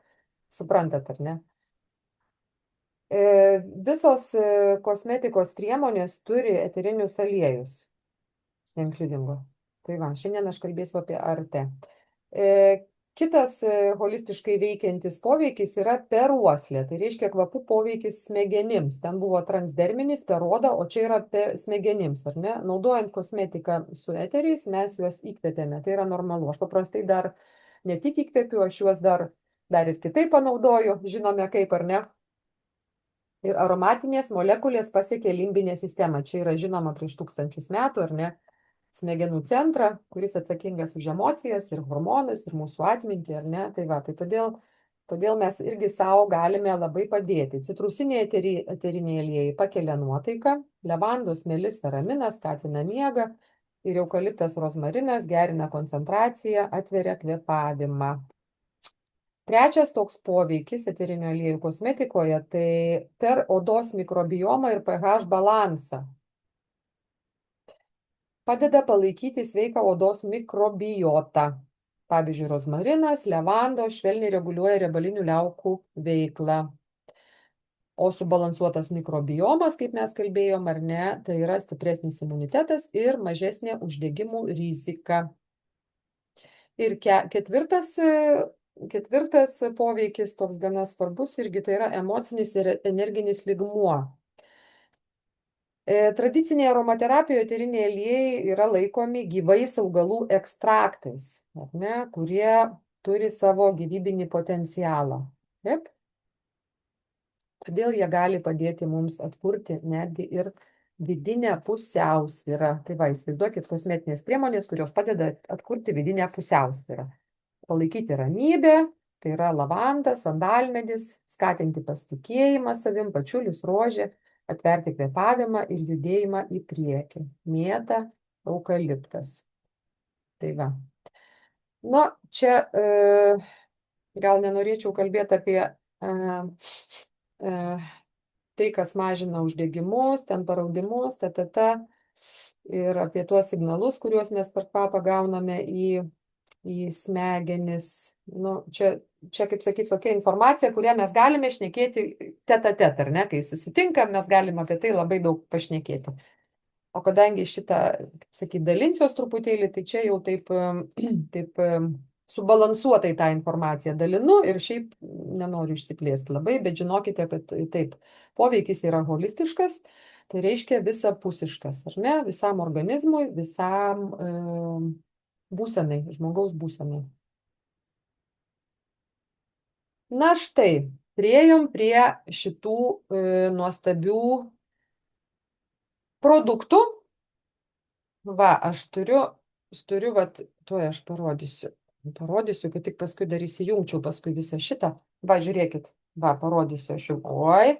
Suprantat, ar ne? Visos kosmetikos priemonės turi eterinius aliejus. Jank Livingo. Tai va, šiandien aš kalbėsiu apie ART. Kitas holistiškai veikiantis poveikis yra per uoslę. Tai reiškia kvapų poveikis smegenims. Ten buvo transderminis per odą, o čia yra per smegenims, ar ne? Naudojant kosmetiką su eteriais, mes juos įkvėpėme. Tai yra normalu. Aš paprastai dar ne tik įkvėpiu, aš juos dar ir kitaip panaudoju. Žinome kaip, ar ne? Ir aromatinės molekulės pasiekė limbinę sistemą. Čia yra žinoma prieš 1000 metų, ar ne? Smegenų centrą, kuris atsakingas už emocijas ir hormonus ir mūsų atmintį, ar ne? Tai va, tai todėl mes irgi savo galime labai padėti. Citrusiniai eteriniai aliejai pakelia nuotaiką, levandos, melis, ramina, skatina miegą ir eukaliptas rozmarinas gerina koncentraciją, atveria kvėpavimą. Trečias toks poveikis eterinių aliejų kosmetikoje, tai per odos mikrobiomą ir pH balansą. Padeda palaikyti sveiką odos mikrobiotą. Pavyzdžiui, rozmarinas, levandos švelniai reguliuoja riebalinių liaukų veiklą. O subalansuotas mikrobiomas, kaip mes kalbėjom, ar ne, tai yra stipresnis imunitetas ir mažesnė uždegimų rizika. Ir ketvirtas ketvirtas poveikis, toks gana svarbus irgi, tai yra emocinis ir energinis lygmuo. Tradicinėje aromaterapijoje eteriniai aliejai yra laikomi gyvais augalų ekstraktais, ar ne, kurie turi savo gyvybinį potencialą. Taip? Todėl jie gali padėti mums atkurti netgi ir vidinę pusiausvyrą. Tai va, įsivaizduokit kosmetinės priemonės, kurios padeda atkurti vidinę pusiausvyrą. Palaikyti ramybę, tai yra lavanda, sandalmedis, skatinti pasitikėjimą savim, pačiulis, rožė, atverti kvėpavimą ir judėjimą į priekį. Mėta, eukaliptas. Tai va. Nu, čia gal nenorėčiau kalbėti apie tai, kas mažina uždegimus, ten paraudimus, ir apie tuos signalus, kuriuos mes per kvapą gauname į smegenis. Nu, čia, kaip sakyti, tokia informacija, kurią mes galime šnekėti tet-a-tet, ar ne? Kai susitinkam, mes galime apie tai labai daug pašnekėti. O kadangi šitą, kaip sakyti, dalinsiuos truputėlį, tai čia jau taip subalansuotai tą informaciją dalinu ir šiaip nenoriu išsiplėsti labai, bet žinokite, kad taip, poveikis yra holistiškas, tai reiškia visapusiškas, ar ne? Visam organizmui, visam būsenai, žmogaus būsenai. Na štai, priėjom prie šitų nuostabių produktų. Va, aš turiu, vat, tuoj aš parodysiu, kad tik paskui dar įsijungčiau paskui visą šitą. Va, žiūrėkit, va, parodysiu aš jau. Oi,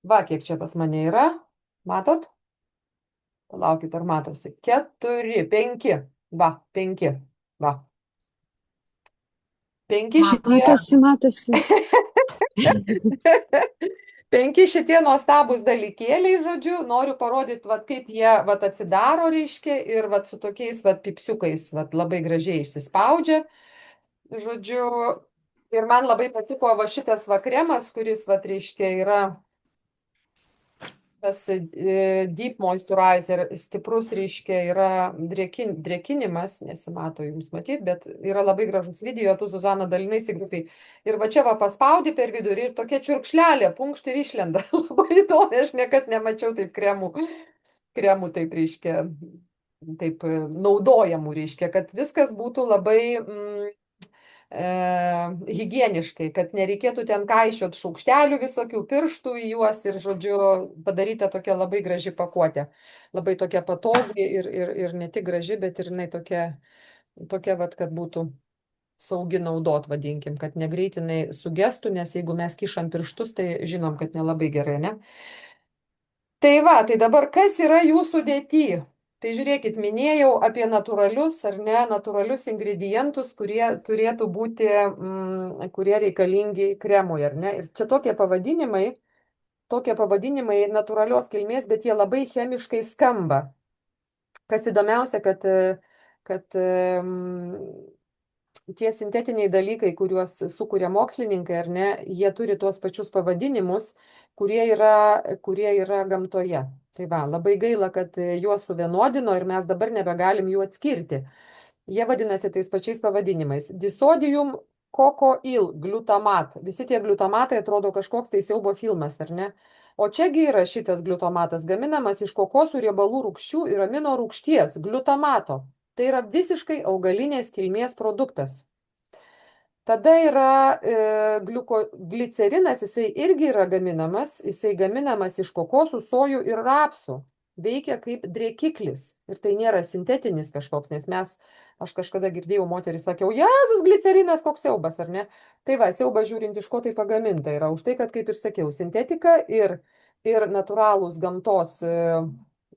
va, kiek čia pas mane yra, matot? Palaukit, ar matosi? 4, 5, va, 5, va. 5 šitie. Matosi. 5 šitie nuostabūs dalykėliai, žodžiu, noriu parodyti, vat, kaip jie vat, atsidaro, reiškia, ir vat, su tokiais vat, pipsiukais vat, labai gražiai išsispaudžia. Žodžiu, ir man labai patiko va, šitas va kremas, kuris, vat, reiškia, yra tas Deep Moisturizer, stiprus, reiškia, yra drėkinimas, nesimato jums matyti, bet yra labai gražus video, tu, Zuzana, dalinaisi grupiai. Ir va čia va paspaudi per vidurį ir tokia čiurkšlelė, punkšt ir išlenda. Labai įdomi, aš niekad nemačiau taip kremų taip, reiškia, taip naudojamų, reiškia, kad viskas būtų labai higieniškai, kad nereikėtų ten kaišiot šaukštelių visokių, pirštų į juos ir, žodžiu, padaryta tokia labai graži pakuotė. Labai tokia patogi ir ne tik graži, bet ir jinai tokia vat, kad būtų saugi naudot, vadinkim, kad negreitinai sugestų, nes jeigu mes kišam pirštus, tai žinom, kad nelabai gerai, ne? Tai va, tai dabar kas yra jų sudėty? Tai žiūrėkit, minėjau apie natūralius ar ne, natūralius ingredientus, kurie turėtų būti, kurie reikalingi kremui, ar ne. Ir čia tokie pavadinimai natūralios kilmės, bet jie labai chemiškai skamba. Kas įdomiausia, kad tie sintetiniai dalykai, kuriuos sukuria mokslininkai, ar ne, jie turi tuos pačius pavadinimus, kurie yra gamtoje. Tai va, labai gaila, kad juos suvienodino ir mes dabar nebegalim jų atskirti. Jie vadinasi tais pačiais pavadinimais. Disodium kokoil glutamat. Visi tie glutamatai atrodo kažkoks tai siaubo filmas, ar ne? O čiagi yra šitas glutamatas gaminamas iš kokosų riebalų rūgščių ir amino rūgšties glutamato. Tai yra visiškai augalinės kilmės produktas. Tada yra glicerinas, jisai irgi yra gaminamas iš kokosų, sojų ir rapsų. Veikia kaip drėkiklis. Ir tai nėra sintetinis kažkoks, nes aš kažkada girdėjau, moterį sakiau, Jėzus, glicerinas, koks siaubas, ar ne? Tai va, siaubas žiūrint, iš ko tai pagaminta yra. Už tai, kad, kaip ir sakiau, sintetika ir natūralūs gamtos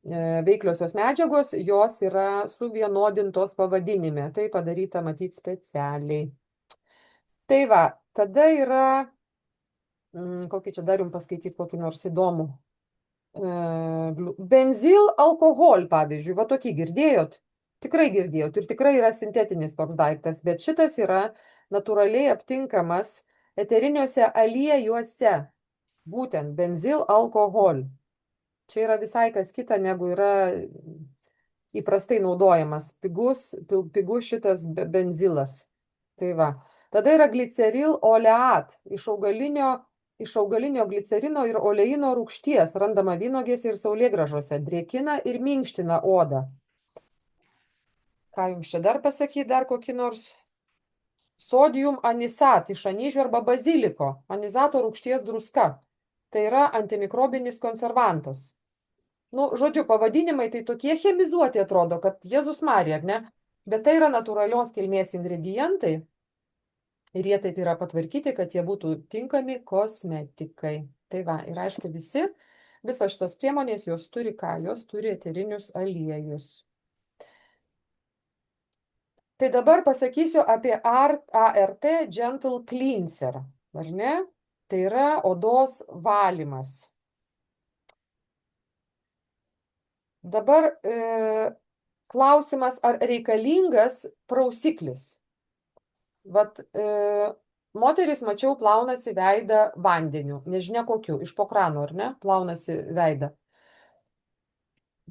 veikliosios medžiagos, jos yra suvienodintos pavadinime. Tai padaryta matyti specialiai. Tai va, tada yra, kokį čia dar jums paskaityti, kokį nors įdomų. Benzil alkohol, pavyzdžiui, va tokį girdėjot? Tikrai girdėjot ir tikrai yra sintetinis toks daiktas, bet šitas yra natūraliai aptinkamas eteriniuose aliejuose. Būtent benzil alkohol. Čia yra visai kas kita, negu yra įprastai naudojamas pigus šitas benzilas. Tai va. Tada yra gliceril oleat iš augalinio glicerino ir oleino rūgšties, randama vynuogėse ir saulėgrąžose, drėkina ir minkština odą. Ką jums čia dar pasakyti, dar kokį nors? Sodium anisat iš anyžių arba baziliko, anizato rūgšties druska. Tai yra antimikrobinis konservantas. Nu, žodžiu, pavadinimai tai tokie chemizuoti atrodo, kad Jėzus Marija, ar ne? Bet tai yra natūralios kilmės ingredientai ir jie taip yra patvarkyti, kad jie būtų tinkami kosmetikai. Tai va, ir aišku, visos šitos priemonės, jos turi ką? Jos turi eterinius aliejus. Tai dabar pasakysiu apie ART Gentle Cleanser, ar ne? Tai yra odos valymas. Dabar klausimas, ar reikalingas prausiklis. Vat moteris, mačiau, plaunasi veidą vandeniu, nežinia kokiu, iš po krano, ar ne? Plaunasi veidą.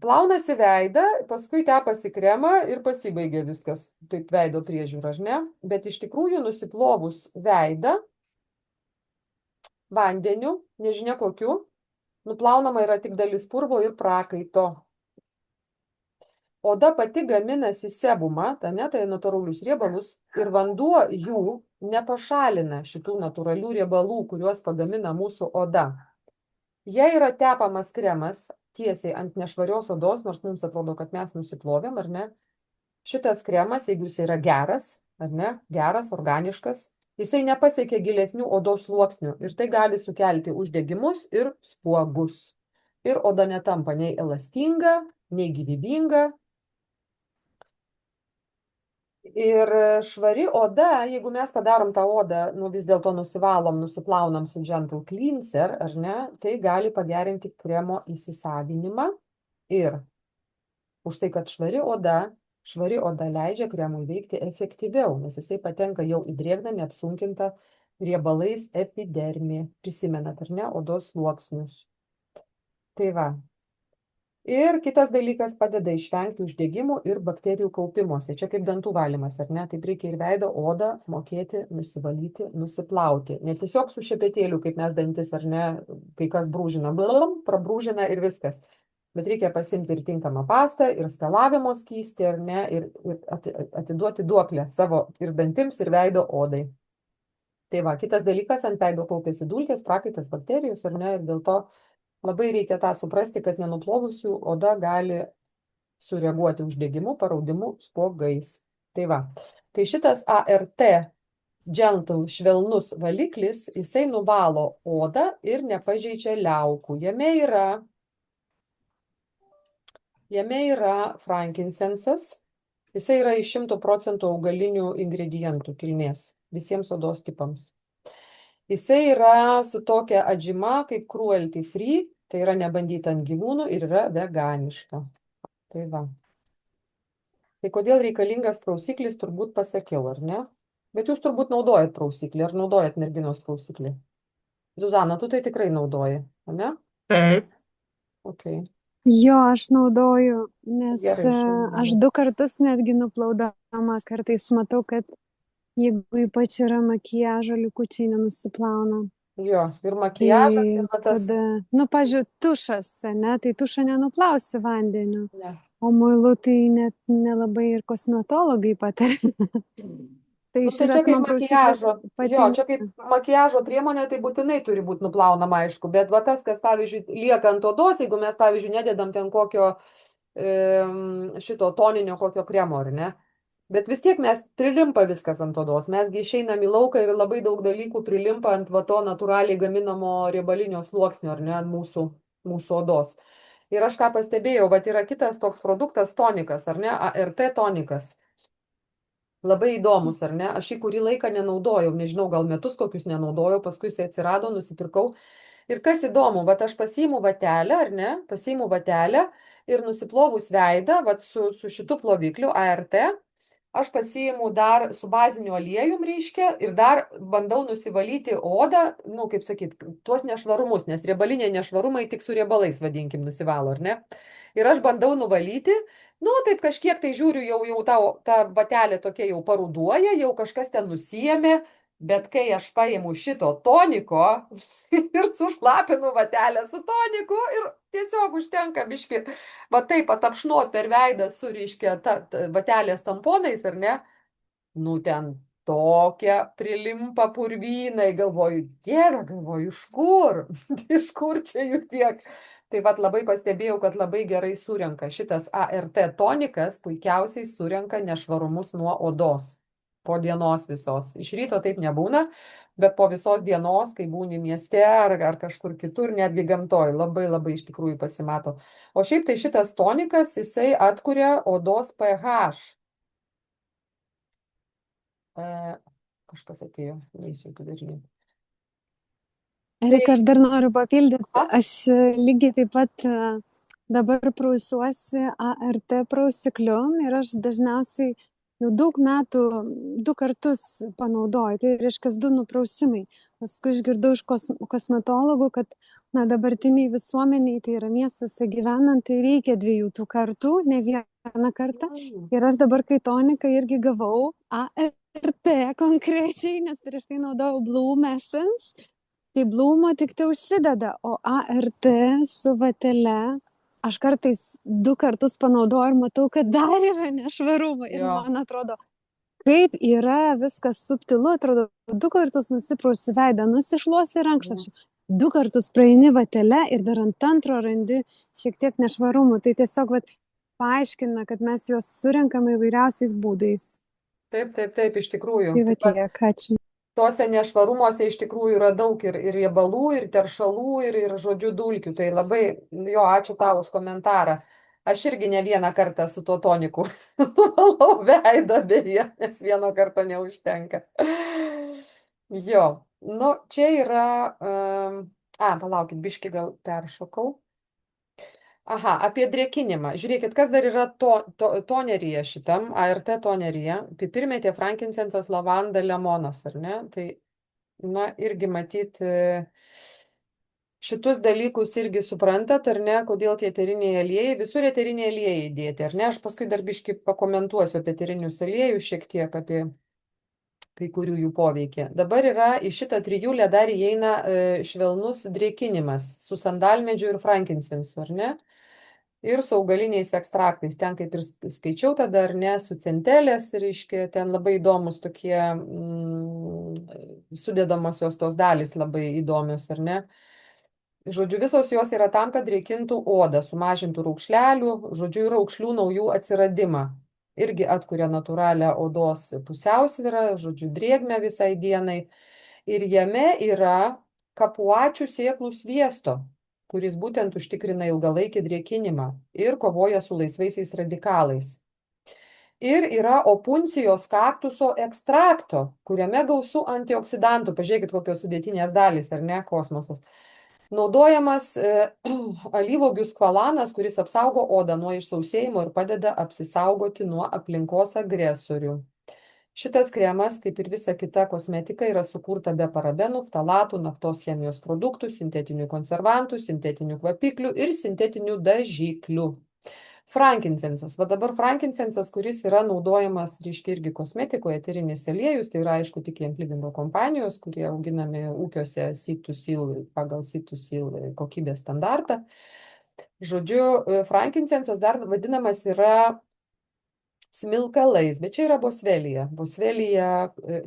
Plaunasi veidą, paskui tepasi kremą ir pasibaigia viskas, taip veido priežiūra, ar ne? Bet iš tikrųjų nusiplovus veidą vandeniu, nežinia kokiu, nuplaunama yra tik dalis purvo ir prakaito. Oda pati gaminasi sebumą, tai natūralius riebalus, ir vanduo jų nepašalina šitų natūralių riebalų, kuriuos pagamina mūsų oda. Jei yra tepamas kremas tiesiai ant nešvarios odos, nors mums atrodo, kad mes nusiplovėm, ar ne? Šitas kremas, jeigu jis yra geras, ar ne? Geras, organiškas, jisai nepasiekia gilesnių odos sluoksnių ir tai gali sukelti uždegimus ir spuogus. Ir oda netampa nei elastinga, nei gyvybinga. Ir švari oda, jeigu mes padarom tą odą, vis dėlto nusivalom, nusiplaunam su Gentle Cleanser, ar ne, tai gali pagerinti kremo įsisavinimą. Ir už tai, kad švari oda leidžia kremui veikti efektyviau, nes jisai patenka jau į drėgną, neapsunkintą riebalais epidermį. Prisimenat, ar ne, odos sluoksnius. Tai va. Ir kitas dalykas, padeda išvengti uždegimų ir bakterijų kaupimuose. Čia kaip dantų valymas, ar ne? Taip reikia ir veido odą mokėti nusivalyti, nusiplauti. Ne tiesiog su šepetėliu, kaip mes dantis, ar ne, kai kas brūžina, prabrūžina ir viskas. Bet reikia pasimti ir tinkamą pastą, ir skalavimo skystį, ar ne, ir atiduoti duoklę savo ir dantims, ir veido odai. Tai va, kitas dalykas, ant veido kaupiasi dulkės, prakaitas, bakterijos, ar ne, ir dėl to labai reikia tą suprasti, kad nenuplovusių oda gali sureaguoti uždegimu, paraudimu, spuogais. Tai va. Tai šitas ART Gentle švelnus valiklis, jisai nuvalo odą ir nepažeidžia liaukų. Jame yra frankinsensas. Jisai yra iš 100% augalinių ingredientų kilmės visiems odos tipams. Jisai yra su tokia atžyma kaip cruelty free, tai yra nebandyta ant gyvūnų ir yra veganiška. Tai va. Tai kodėl reikalingas prausiklis, turbūt pasakiau, ar ne? Bet jūs turbūt naudojat prausiklį, ar naudojat merginos prausiklį? Zuzana, tu tai tikrai naudoji, ar ne? Taip. Okay. Jo, aš naudoju, nes Gerai, aš 2 kartus netgi nuplaudama kartais matau, kad jeigu ypač yra makiažo likučiai nenusiplauna. Jo, ir makiažas, ir tas... Tada, pavyzdžiui, tušas, ne, tai tušą nenuplausi vandeniu. Ne. O muilu tai net nelabai ir kosmetologai pataria. Tai šitas man prausiklis patinka. Jo, čia kaip makiažo priemonė, tai būtinai turi būti nuplaunama, aišku. Bet va tas, kas, pavyzdžiui, lieka ant odos, jeigu mes, pavyzdžiui, nededam ten kokio šito toninio kokio kremo, ar ne? Bet vis tiek mes prilimpa viskas ant odos. Mesgi išeinam į lauką ir labai daug dalykų prilimpa ant va to natūraliai gaminamo riebalinio sluoksnio, ar ne, ant mūsų odos. Ir aš ką pastebėjau, va yra kitas toks produktas tonikas, ar ne, ART tonikas. Labai įdomus, ar ne? Aš jį kurį laiką nenaudojau, nežinau, gal metus kokius nenaudojau, paskui jis atsirado, nusipirkau. Ir kas įdomu, va aš pasiimu vatelę, ar ne, pasiimu vatelę ir nusiplovus veidą, va su šitu plovikliu ART, aš pasiimu dar su baziniu aliejum, reiškia, ir dar bandau nusivalyti odą, nu, kaip sakyt, tuos nešvarumus, nes riebaliniai nešvarumai tik su riebalais, vadinkim, nusivalo, ar ne? Ir aš bandau nuvalyti, nu, taip kažkiek tai žiūriu, jau ta batelė tokia jau paruduoja, jau kažkas ten nusijėmė, bet kai aš paimu šito toniko ir sušlapinu batelę su toniku ir tiesiog užtenka biški va taip patapšnot per veidą su, reiškia, vatelės tamponais, ar ne? Nu, ten tokia prilimpa purvynai, galvoju, dieve, galvoju, iš kur? Iš kur čia jų tiek? Tai vad labai pastebėjau, kad labai gerai surenka šitas ART tonikas, puikiausiai surenka nešvarumus nuo odos po dienos visos. Iš ryto taip nebūna, bet po visos dienos, kai būni mieste ar kažkur kitur, netgi gamtoj, labai labai iš tikrųjų pasimato. O šiaip tai šitas tonikas, jisai atkuria odos pH. Kažkas atėjo, neįsiu atidarinėti. Erika, aš dar noriu papildyti. A? Aš lygiai taip pat dabar prausiuosi ART prausikliu ir aš dažniausiai jau daug metų 2 kartus panaudoju. Tai reiškia 2 nuprausimai. Paskui išgirdau iš kosmetologų, kad na, dabartiniai visuomeniai, tai yra miestuose gyvenant, tai reikia 2 tų kartų, ne vieną kartą. Ir aš dabar kai toniką irgi gavau ART konkrečiai, nes prieš tai naudojau Bloom Essence. Tai Blūmo tik tai užsideda, o ART su vatele aš kartais 2 kartus panaudoju ir matau, kad dar yra nešvarumų. Ir man atrodo, kaip yra viskas subtilu, atrodo, 2 kartus nusiprausi veidą, nusišluosi rankšluosčiu, 2 kartus praeini vatele ir dar ant antro randi šiek tiek nešvarumų. Tai tiesiog paaiškina, kad mes juos surenkame įvairiausiais būdais. Taip, iš tikrųjų. Tai va tiek, ačiū. Tuose nešvarumuose iš tikrųjų yra daug ir riebalų, ir teršalų, ir žodžių dulkių. Tai labai, jo, ačiū tau už komentarą. Aš irgi ne vieną kartą su tuo toniku nuvalau veidą beje, nes vieno karto neužtenka. Jo, nu čia yra, palaukit, biški gal peršokau. Aha, apie drėkinimą. Žiūrėkit, kas dar yra toneryje šitam, ART toneryje. Pipirmėtė, frankincensas, lavanda, lemonas, ar ne? Tai, na, irgi matyti šitus dalykus irgi suprantat, ar ne, kodėl tie eteriniai aliejai, visur eteriniai aliejai dėti, ar ne? Aš paskui dar biški pakomentuosiu apie eterinius aliejus, šiek tiek apie kai kurių jų poveikį. Dabar yra į šitą trijulę dar įeina švelnus drėkinimas su sandalmedžiu ir frankincensu, ar ne? Ir su augaliniais ekstraktais. Ten kaip ir skaičiau tada, ar ne, su centelės, reiškia, ten labai įdomus tokie sudedamosios tos dalys labai įdomios, ar ne. Žodžiu, visos jos yra tam, kad drėkintų odą, sumažintų raukšlelių, žodžiu, ir raukšlių naujų atsiradimą. Irgi atkuria natūralią odos pusiausvyrą, žodžiu, drėgmę visai dienai. Ir jame yra kapuačių sėklų sviesto, kuris būtent užtikrina ilgalaikį drėkinimą ir kovoja su laisvaisiais radikalais. Ir yra opuncijos kaktuso ekstrakto, kuriame gausu antioksidantų. Pažiūrėkit, kokios sudėtinės dalys, ar ne, kosmosas. Naudojamas alyvuogių skvalanas, kuris apsaugo odą nuo išsausėjimo ir padeda apsisaugoti nuo aplinkos agresorių. Šitas kremas, kaip ir visa kita kosmetika, yra sukurta be parabenų, ftalatų, naftos chemijos produktų, sintetinių konservantų, sintetinių kvapiklių ir sintetinių dažiklių. Frankincensas. Va dabar frankincensas, kuris yra naudojamas, reiškia, irgi kosmetikoje, eterinis aliejus, tai yra, aišku, tik Klivingo kompanijos, kurie auginami ūkiuose pagal Seed2Seal kokybės standartą. Žodžiu, frankincensas dar vadinamas yra smilkalais, bet čia yra bosvelija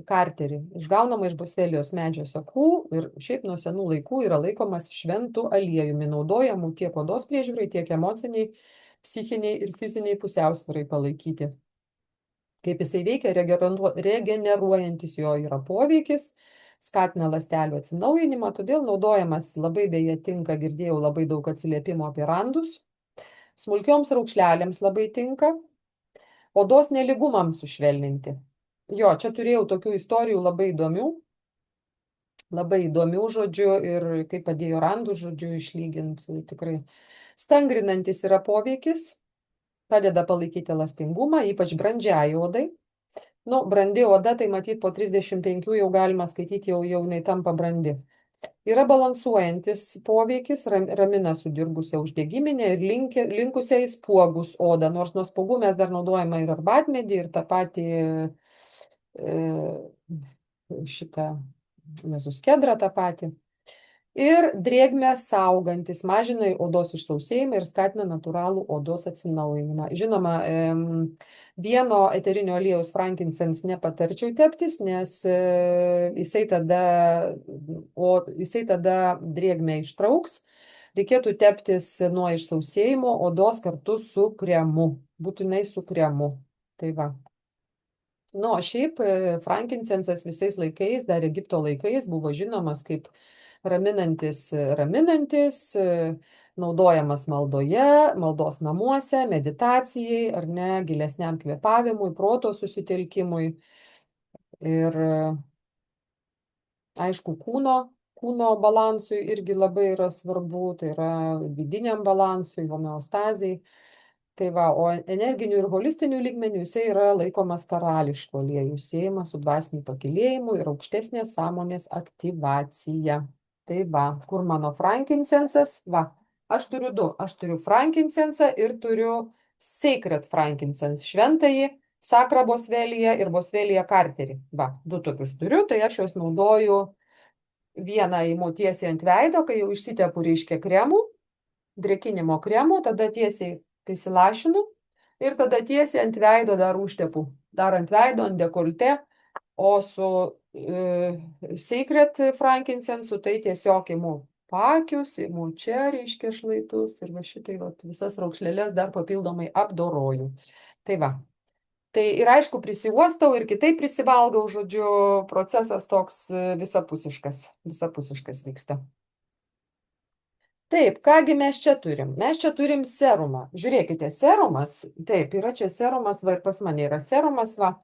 karteri, išgaunama iš bosvelijos medžio sakų ir šiaip nuo senų laikų yra laikomas šventų aliejumi, naudojamų tiek odos priežiūrai, tiek emociniai, psichiniai ir fiziniai pusiausvyrai palaikyti. Kaip jisai veikia, regeneruojantis jo yra poveikis, skatina ląstelių atsinaujinimą, todėl naudojamas labai beje tinka, girdėjau labai daug atsiliepimo apie randus, smulkioms raukšlelėms labai tinka, odos nelygumams sušvelninti. Jo, čia turėjau tokių istorijų labai įdomių žodžių ir kaip padėjo randų žodžių išlyginti, tikrai stangrinantis yra poveikis, padeda palaikyti elastingumą, ypač brandžiai odai, Nu, brandi oda, tai matyt po 35 jau galima skaityti, jau jinai tampa brandi. Yra balansuojantis poveikis, ramina sudirbusią uždegiminę ir linkusią į spuogus odą, nors nuo spuogų mes dar naudojame ir arbatmedį, ir tą patį šitą, Jėzus kedrą tą patį. Ir drėgmę saugantis, mažina odos išsausėjimą ir skatina natūralų odos atsinaujinimą. Žinoma, vieno eterinio aliejaus frankincense nepatarčiau teptis, nes jisai tada drėgmę ištrauks. Reikėtų teptis nuo išsausėjimo odos kartu su kremu, būtinai su kremu. Tai va. Nu, o šiaip frankincensas visais laikais, dar Egipto laikais, buvo žinomas kaip raminantis, naudojamas maldoje, maldos namuose, meditacijai, ar ne, gilesniam kvėpavimui, proto susitelkimui ir, aišku, kūno balansui irgi labai yra svarbu, tai yra vidiniam balansui, homeostazijai. Tai va, o energinių ir holistinių lygmenių jisai yra laikomas karališku aliejų, siejamas su dvasiniu pakilėjimu ir aukštesnės sąmonės aktyvacija. Tai va, kur mano frankincensas? Va, aš turiu du. Aš turiu frankincensą ir turiu Sacred frankincense, šventąjį, Sakra bosvelija ir bosvelija karterį. Va, du tokius turiu, tai aš juos naudoju vieną įimu tiesiai ant veido, kai jau išsitepu reiškia kremų, drėkinimo kremų, tada tiesiai įsilašinu ir tada tiesiai ant veido dar užtepu. Dar ant veido, ant dekolte, o su Sacred frankincensu tai tiesiog imu pakius, imu čia, reiškia, šlaitus ir va šitai va, visas raukšlėlės dar papildomai apdoroju. Tai va. Tai ir aišku, prisiuostau ir kitaip prisivalgau, žodžiu, procesas toks visapusiškas vyksta. Taip, kągi mes čia turim? Mes čia turim serumą. Žiūrėkite, serumas, taip, yra čia serumas, va ir pas mane yra serumas, va.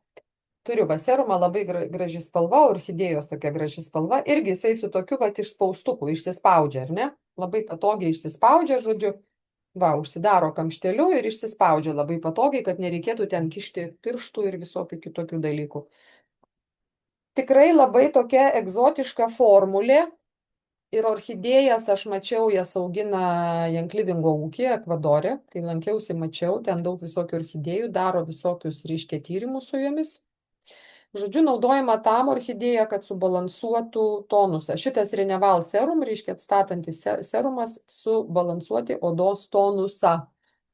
Turiu va serumą, labai graži spalva, orchidėjos tokia graži spalva, irgi jisai su tokiu va išspaustuku išsispaudžia, ar ne? Labai patogiai išsispaudžia, žodžiu, va, užsidaro kamšteliu ir išsispaudžia labai patogiai, kad nereikėtų ten kišti pirštų ir visokių kitokių dalykų. Tikrai labai tokia egzotiška formulė. Ir orchidėjas, aš mačiau, jas augina Janklivingo ūkyje, Ekvadore, kai lankiausi, mačiau, ten daug visokių orchidėjų, daro visokius, reiškia, tyrimus su jomis. Žodžiu, naudojama tam orchidėja, kad subalansuotų tonusą. Šitas Reneval serum, reiškia, atstatantis serumas, subalansuoti odos tonusą.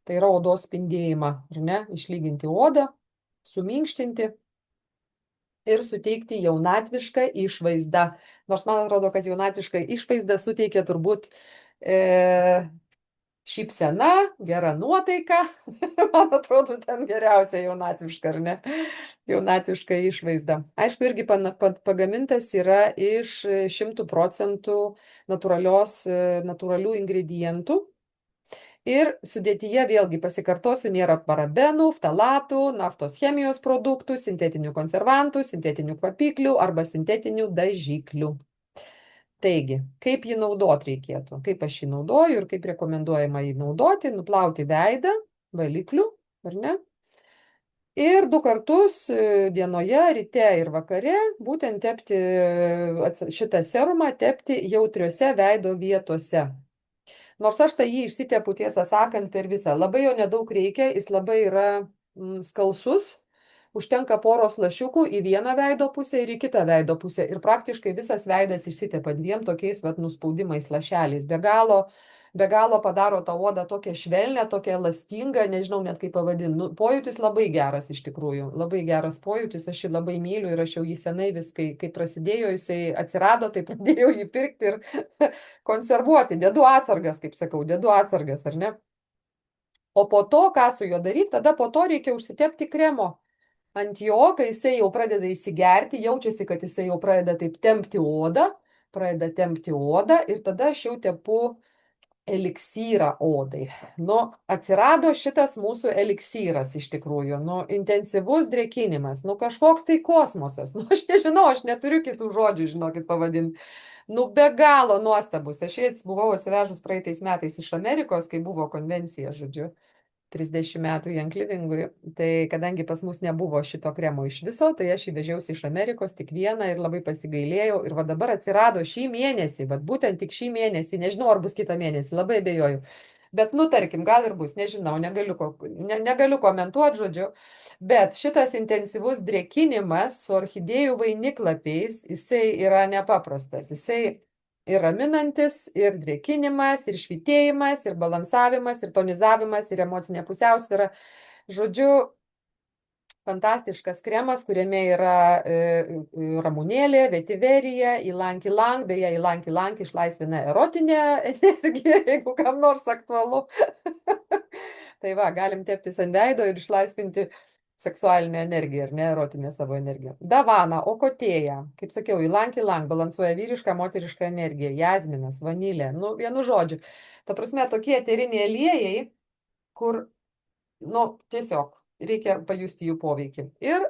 Tai yra odos spindėjimą, ar ne, išlyginti odą, suminkštinti ir suteikti jaunatvišką išvaizdą. Nors man atrodo, kad jaunatvišką išvaizdą suteikia turbūt šypsena, gera nuotaika. Man atrodo, ten geriausia jaunatviška, ar ne? Jaunatviška išvaizda. Aišku, irgi pagamintas yra iš 100% natūralių ingredientų. Ir sudėtyje vėlgi pasikartosiu, nėra parabenų, ftalatų, naftos chemijos produktų, sintetinių konservantų, sintetinių kvapiklių arba sintetinių dažiklių. Taigi, kaip jį naudoti reikėtų? Kaip aš jį naudoju ir kaip rekomenduojama jį naudoti? Nuplauti veidą valikliu, ar ne? Ir 2 kartus dienoje, ryte ir vakare, būtent tepti šitą serumą, tepti jautriose veido vietose. Nors aš tai jį išsitepu, tiesą sakant, per visą. Labai jo nedaug reikia, jis labai yra skalsus. Užtenka poros lašiukų į vieną veido pusę ir į kitą veido pusę. Ir praktiškai visas veidas išsitepa 2 tokiais nuspaudimais lašeliais. Be galo padaro tą odą tokią švelnę, tokią elastingą, nežinau net kaip pavadinti. Pojūtis labai geras iš tikrųjų. Labai geras pojūtis, aš jį labai myliu ir aš jau jį senai vis, kai prasidėjo, jisai atsirado, tai pradėjau jį pirkti ir konservuoti. Dedu atsargas, kaip sakau, dedu atsargas, ar ne? O po to, ką su juo daryti, tada po to reikia užsitepti kremo ant jo, kai jisai jau pradeda įsigerti, jaučiasi, kad jisai jau pradeda taip tempti odą, ir tada aš jau tepu eliksyrą odai. Nu, atsirado šitas mūsų eliksyras iš tikrųjų, nu, intensyvus drėkinimas, nu, kažkoks tai kosmosas, nu, aš nežinau, aš neturiu kitų žodžių, žinokit, pavadinti. Nu, be galo nuostabus. Aš buvau atsivežus praeitais metais iš Amerikos, kai buvo konvencija, žodžiu. 30 metų Janklivingui, tai kadangi pas mus nebuvo šito kremo iš viso, tai aš jį vežiausi iš Amerikos tik vieną ir labai pasigailėjau. Ir va dabar atsirado šį mėnesį, va būtent tik šį mėnesį, nežinau, ar bus kitą mėnesį, labai abejoju. Bet, nu, tarkim, gal ir bus, nežinau, negaliu komentuoti, žodžiu. Bet šitas intensyvus drėkinimas su orchidėjų vainiklapiais, jisai yra nepaprastas. Jisai ir raminantis, ir drėkinimas, ir švytėjimas, ir balansavimas, ir tonizavimas, ir emocinė pusiausvyra. Žodžiu, fantastiškas kremas, kuriame yra ramunėlė, vetiverija, ylang-ylang, beje, ylang-ylang išlaisvina erotinę energiją, jeigu kam nors aktualu. Tai va, galim teptis ant veido ir išlaisvinti seksualinę energiją, ar ne, erotinę savo energiją. Davana, okotėja, kaip sakiau, ylang-ylang balansuoja vyrišką, moterišką energiją, jazminas, vanilė, nu, vienu žodžiu. Ta prasme, tokie eteriniai aliejai, kur, nu, tiesiog reikia pajusti jų poveikį. Ir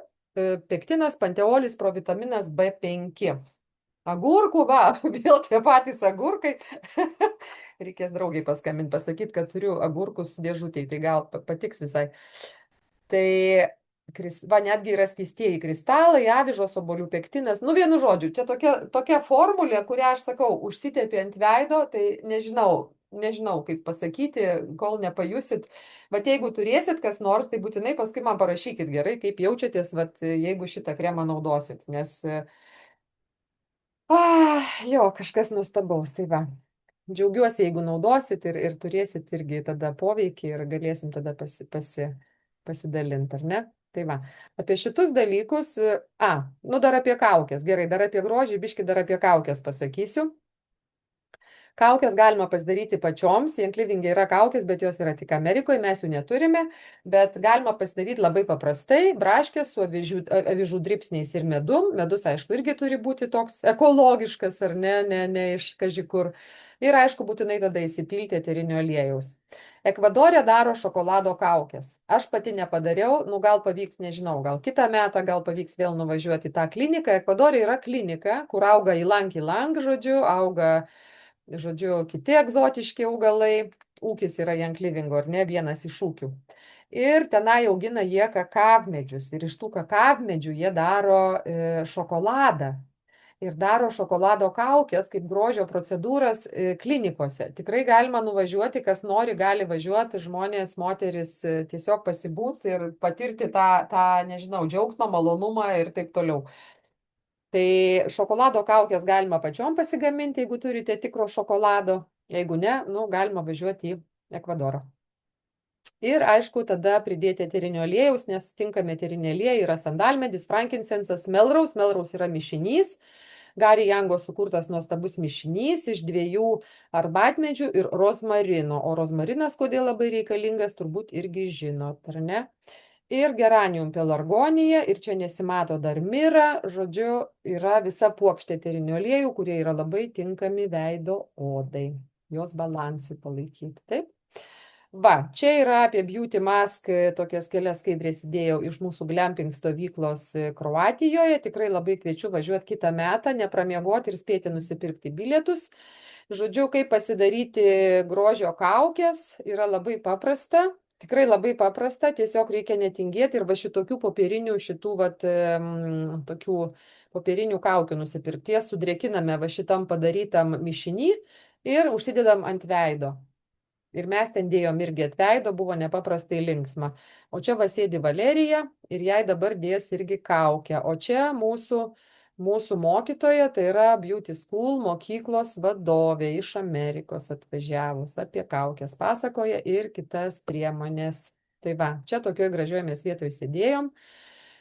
pektinas, panteolis, provitaminas B5. Agurkų, va, vėl tie patys agurkai. Reikės draugiai paskambinti, pasakyti, kad turiu agurkus dėžutėj, tai gal patiks visai. Tai, va, netgi yra skystieji kristalai, avižos, obuolių pektinas. Nu, vienu žodžiu, čia tokia formulė, kurią aš sakau, užsitepi ant veido, tai nežinau, kaip pasakyti, kol nepajusit. Bet jeigu turėsit kas nors, tai būtinai paskui man parašykit gerai, kaip jaučiatės, vat, jeigu šitą kremą naudosit. Nes, jo, kažkas nuostabaus, tai va. Džiaugiuosi, jeigu naudosit ir turėsit irgi tada poveikį ir galėsim tada pasidalinti, ar ne? Tai va, apie šitus dalykus, nu dar apie kaukės, gerai, dar apie grožį, biški dar apie kaukės pasakysiu. Kaukės galima pasidaryti pačioms, Janklivingė yra kaukės, bet jos yra tik Amerikoje, mes jų neturime, bet galima pasidaryti labai paprastai, braškės su avižų dripsniais ir medum. Medus, aišku, irgi turi būti toks ekologiškas, ar ne iš kažkur. Ir aišku, būtinai tada įsipilti eterinio aliejaus. Ekvadorė daro šokolado kaukės. Aš pati nepadariau, nu gal pavyks, nežinau, gal kitą metą, gal pavyks vėl nuvažiuoti į tą kliniką. Ekvadorė yra klinika, kur auga ylang-ylang, žodžiu, kiti egzotiški augalai. Ūkis yra Janklivingo, ar ne, vienas iš ūkių. Ir tenai augina jie kakavmedžius. Ir iš tų kakavmedžių jie daro šokoladą. Ir daro šokolado kaukės kaip grožio procedūras klinikose. Tikrai galima nuvažiuoti, kas nori, gali važiuoti, žmonės, moteris tiesiog pasibūti ir patirti tą, nežinau, džiaugsmą, malonumą ir taip toliau. Tai šokolado kaukės galima pačiom pasigaminti, jeigu turite tikro šokolado. Jeigu ne, nu, galima važiuoti į Ekvadorą. Ir aišku, tada pridėti eterinio aliejaus, nes tinkami eteriniai aliejai yra sandalmedis, frankincensas, melraus. Melraus yra mišinys. Gary Jango sukurtas nuostabus mišinys iš 2 arbatmedžių ir rozmarino. O rozmarinas, kodėl labai reikalingas, turbūt irgi žinot, ar ne? Ir geranium pelargonija, ir čia nesimato dar mira, žodžiu, yra visa puokštė eterinių aliejų, kurie yra labai tinkami veido odai, jos balansui palaikyti, taip? Va, čia yra apie Beauty Mask, tokias kelias skaidrės įdėjau iš mūsų glamping stovyklos Kroatijoje. Tikrai labai kviečiu važiuoti kitą metą, nepramiegoti ir spėti nusipirkti bilietus. Žodžiu, kaip pasidaryti grožio kaukės, yra labai paprasta. Tikrai labai paprasta, tiesiog reikia netingėti ir va šitokių popierinių, tokių popierinių kaukių nusipirkti. Jas sudrėkiname va šitam padarytam mišiny ir užsidedam ant veido. Ir mes ten dėjom irgi ant veido, buvo nepaprastai linksma. O čia va sėdi Valerija ir jai dabar dės irgi kaukę. O čia mūsų mokytoja, tai yra Beauty School mokyklos vadovė iš Amerikos atvažiavus, apie kaukės pasakoja ir kitas priemonės. Tai va, čia tokioje gražioje mes vietoje sėdėjom.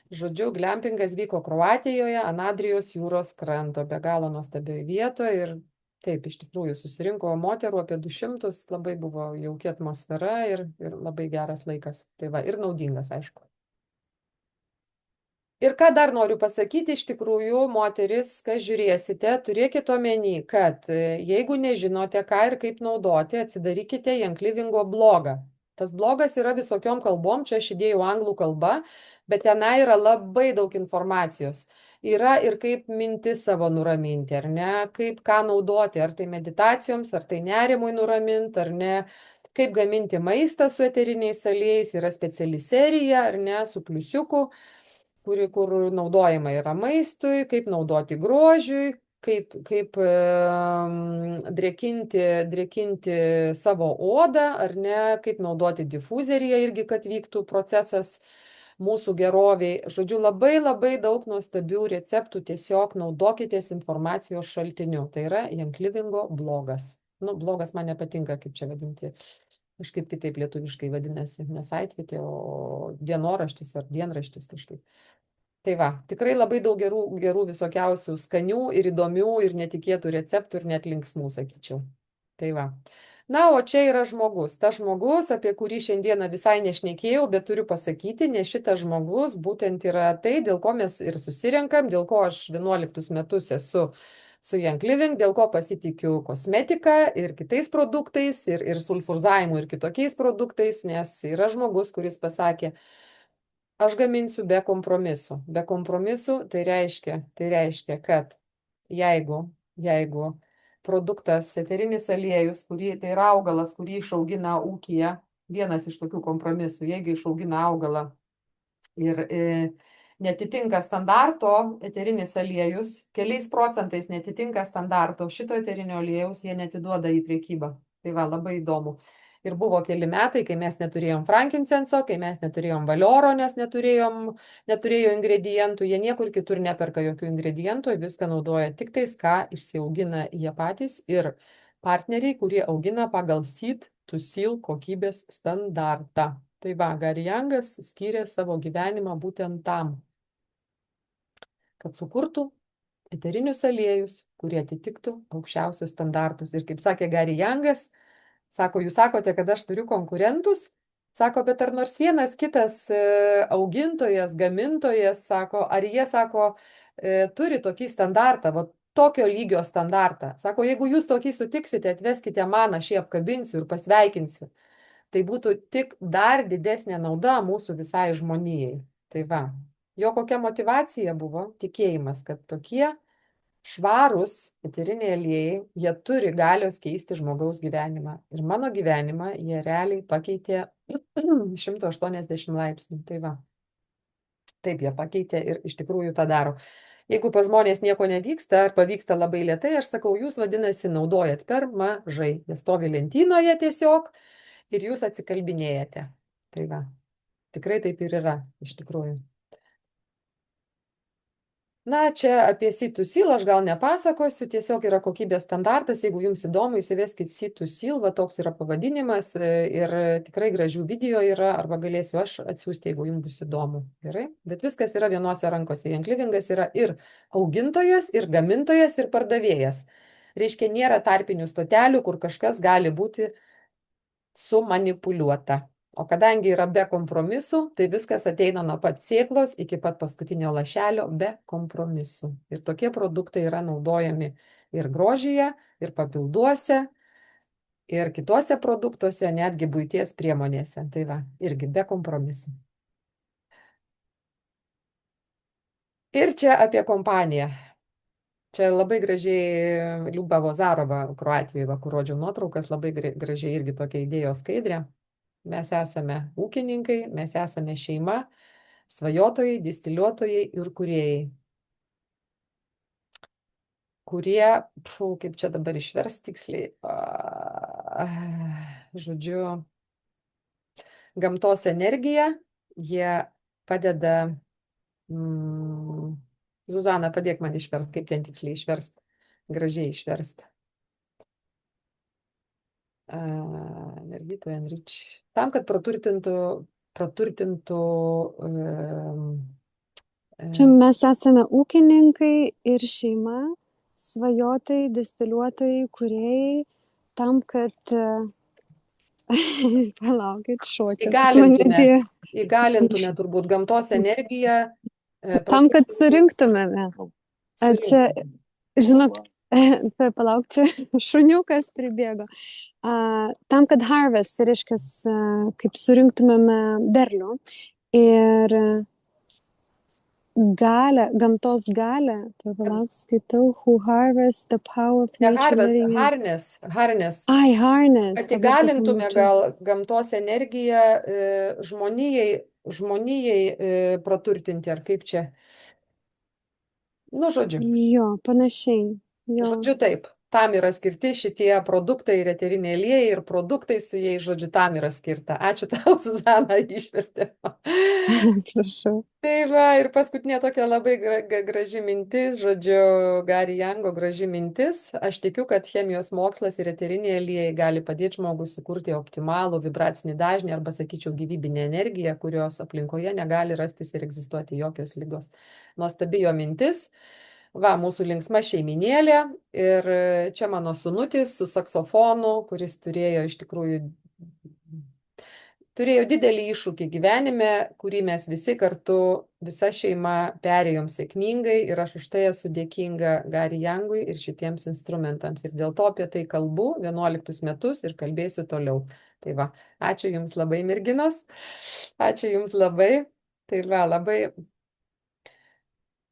Žodžiu, glampingas vyko Kroatijoje, Anadrijos jūros kranto, be galo nuostabioje vietoje ir taip, iš tikrųjų susirinko moterų apie 200, labai buvo jauki atmosfera ir labai geras laikas. Tai va, ir naudingas, aišku. Ir ką dar noriu pasakyti, iš tikrųjų, moteris, kas žiūrėsite, turėkite omeny, kad jeigu nežinote, ką ir kaip naudoti, atsidarykite Janklivingo blogą. Tas blogas yra visokiom kalbom, čia aš įdėjau anglų kalbą, bet tenai yra labai daug informacijos. Yra ir kaip mintis savo nuraminti, ar ne, kaip ką naudoti, ar tai meditacijoms, ar tai nerimui nuraminti, ar ne, kaip gaminti maistą su eteriniais aliejais, yra speciali serija, ar ne, su pliusiuku, kur naudojama yra maistui, kaip naudoti grožiui, kaip drėkinti savo odą, ar ne, kaip naudoti difuzeriją irgi, kad vyktų procesas mūsų geroviai. Žodžiu, labai labai daug nuostabių receptų, tiesiog naudokitės informacijos šaltiniu. Tai yra Young Livingo blogas. Nu, blogas man nepatinka, kaip čia vadinti. Kažkaip kitaip lietuviškai vadinasi, ne saitvietė, o dienoraštis ar dienraštis kažkaip. Tai va, tikrai labai daug gerų visokiausių skanių ir įdomių ir netikėtų receptų ir net linksmų, sakyčiau. Tai va. Na, o čia yra žmogus. Tas žmogus, apie kurį šiandieną visai nešnekėjau, bet turiu pasakyti, nes šitas žmogus būtent yra tai, dėl ko mes ir susirenkam, dėl ko aš 11 metus esu su Young Living, dėl ko pasitikiu kosmetika ir kitais produktais, ir sulfurzavimu ir kitokiais produktais, nes yra žmogus, kuris pasakė, aš gaminsiu be kompromisų. Be kompromisų tai reiškia, kad jeigu produktas, eterinis aliejus, tai yra augalas, kurį išaugina ūkyje, vienas iš tokių kompromisų, jeigu išaugina augalą ir netitinka standarto, eterinis aliejus, keliais procentais netitinka standarto, šito eterinio aliejaus jie netiduoda į priekybą. Tai va, labai įdomu. Ir buvo keli metai, kai mes neturėjom frankincenso, kai mes neturėjom valioro, nes neturėjo ingredientų, jie niekur kitur neperka jokių ingredientų, viską naudoja tik tais, ką išsiaugina jie patys ir partneriai, kurie augina pagal seed to seal kokybės standartą. Tai va, Gary Youngas skyrė savo gyvenimą būtent tam, kad sukurtų eterinius aliejus, kurie atitiktų aukščiausius standartus. Ir kaip sakė Gary Youngas, sako, jūs sakote, kad aš turiu konkurentus? Sako, bet ar nors vienas kitas augintojas, gamintojas, sako, ar jie, sako, turi tokį standartą, va, tokio lygio standartą. Sako, jeigu jūs tokį sutiksite, atveskite man, aš jį apkabinsiu ir pasveikinsiu. Tai būtų tik dar didesnė nauda mūsų visai žmonijai. Tai va, jo kokia motyvacija buvo? Tikėjimas, kad tokie švarūs eteriniai aliejai, jie turi galios keisti žmogaus gyvenimą. Ir mano gyvenimą jie realiai pakeitė 180 laipsnių. Tai va. Taip jie pakeitė ir iš tikrųjų tą daro. Jeigu pas žmonės nieko nevyksta ar pavyksta labai lietai, aš sakau, jūs vadinasi naudojat per mažai. Jie stovi lentynoje tiesiog ir jūs atsikalbinėjate. Tai va. Tikrai taip ir yra, iš tikrųjų. Na, čia apie seed to seal aš gal nepasakosiu, tiesiog yra kokybės standartas, jeigu jums įdomu, įsiveskit seed to seal, va toks yra pavadinimas ir tikrai gražių video yra, arba galėsiu aš atsiųsti, jeigu jums bus įdomu. Gerai? Bet viskas yra vienose rankose. Young Livingas yra ir augintojas, ir gamintojas, ir pardavėjas. Reiškia, nėra tarpinių stotelių, kur kažkas gali būti sumanipuliuota. O kadangi yra be kompromisų, tai viskas ateina nuo pat sėklos iki pat paskutinio lašelio be kompromisų. Ir tokie produktai yra naudojami ir grožyje, ir papilduose, ir kituose produktuose, netgi buities priemonėse. Tai va, irgi be kompromisų. Ir čia apie kompaniją. Čia labai gražiai Liuba Vozarova, Kroatijoje, kur rodžiau nuotraukas, labai gražiai irgi tokia idėjos skaidrė. Mes esame ūkininkai, mes esame šeima, svajotojai, distiliuotojai ir kūrėjai. Kurie, kaip čia dabar išvers tiksliai, žodžiu, gamtos energija, jie padeda, Zuzana, padėk man išverst, kaip ten tiksliai išverst, gražiai išverst. Energito enrich. Tam, kad praturtintų Čia mes esame ūkininkai ir šeima, svajotojai, distiliuotojai, kūrėjai, tam, kad palaukit, šočiu. Įgalintume turbūt gamtos energiją. Tam, kad surinktumėme. Čia, žinok, palauk, čia šuniukas pribėgo. Tam, kad harvest, tai reiškia, kaip surinktumėme derlių. Ir galę, gamtos galę. Palauk, skaitau. Who harvests the power of Ne nature harvest, living in. harness. Ai, harness. Kad Dabar įgalintume pamačiau. gal gamtos energiją žmonijai praturtinti, ar kaip čia. Nu, žodžiu. Jo, panašiai. Jo. Žodžiu, taip. Tam yra skirti šitie produktai ir eteriniai aliejai ir produktai su jais, žodžiu, tam yra skirta. Ačiū tau, Zuzana, išvertė. Prašau. Tai va, ir paskutinė tokia labai graži mintis, žodžiu, Gary Jango graži mintis. Aš tikiu, kad chemijos mokslas ir eteriniai aliejai gali padėti žmogui sukurti optimalų vibracinį dažnį arba, sakyčiau, gyvybinę energiją, kurios aplinkoje negali rastis ir egzistuoti jokios lygos. Nuostabi jo mintis. Va, mūsų linksma šeiminėlė ir čia mano sūnutis su saksofonu, kuris turėjo didelį iššūkį gyvenime, kurį mes visi kartu, visa šeima perėjom sėkmingai ir aš už tai esu dėkinga Gary Jangui ir šitiems instrumentams. Ir dėl to apie tai kalbu 11 metus ir kalbėsiu toliau. Tai va, ačiū Jums labai, merginos. Ačiū Jums labai. Tai va, labai.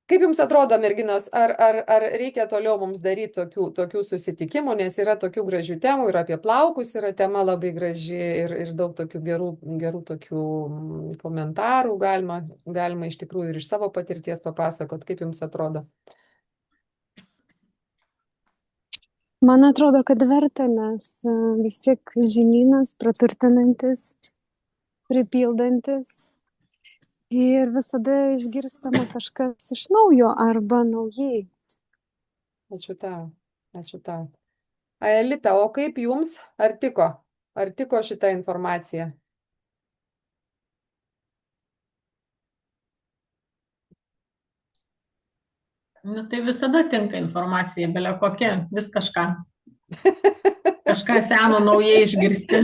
Kaip Jums atrodo, merginos, ar reikia toliau mums daryti tokių susitikimų, nes yra tokių gražių temų ir apie plaukus yra tema labai graži ir daug tokių gerų tokių komentarų galima iš tikrųjų ir iš savo patirties papasakot. Kaip Jums atrodo? Man atrodo, kad verta, nes vis tiek žinynas praturtinantis, pripildantis ir visada išgirstama kažkas iš naujo arba naujai. Ačiū tau. Ačiū tau. Aelita, o kaip Jums? Ar tiko? Ar tiko šita informacija? Nu, tai visada tinka informacija, belia kokia, vis kažką. Kažką seno naujai išgirsti.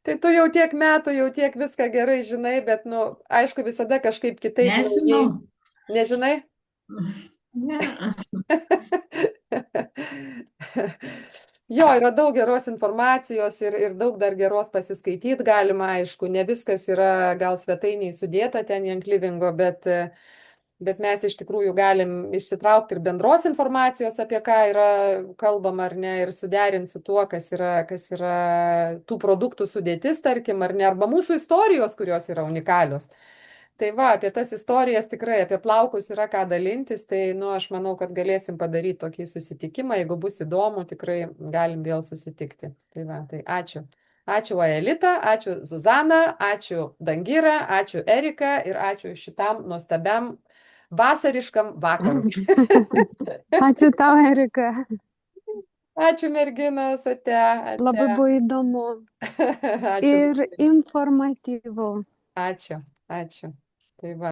Tai tu jau tiek metų, jau tiek viską gerai žinai, bet, nu, aišku, visada kažkaip kitaip Nežinau. naujai. Nežinai? Ne. Jo, yra daug geros informacijos ir daug dar geros pasiskaityti galima, aišku, ne viskas yra gal svetainiai sudėta ten Young Livingo, bet mes iš tikrųjų galim išsitraukti ir bendros informacijos, apie ką yra kalbama ar ne, ir suderinti su tuo, kas yra tų produktų sudėtis, tarkim, ar ne, arba mūsų istorijos, kurios yra unikalios. Tai va, apie tas istorijas tikrai, apie plaukus yra ką dalintis, tai, nu, aš manau, kad galėsim padaryti tokį susitikimą, jeigu bus įdomu, tikrai galim vėl susitikti. Tai va, tai ačiū. Ačiū Aelita, ačiū Zuzana, ačiū Dangira, ačiū Erika ir ačiū šitam nuostabiam vasariškam vakarui. Ačiū tau, Erika. Ačiū merginos, ate. Labai buvo įdomu Ačiū. ir informatyvu. Ačiū. Tai va.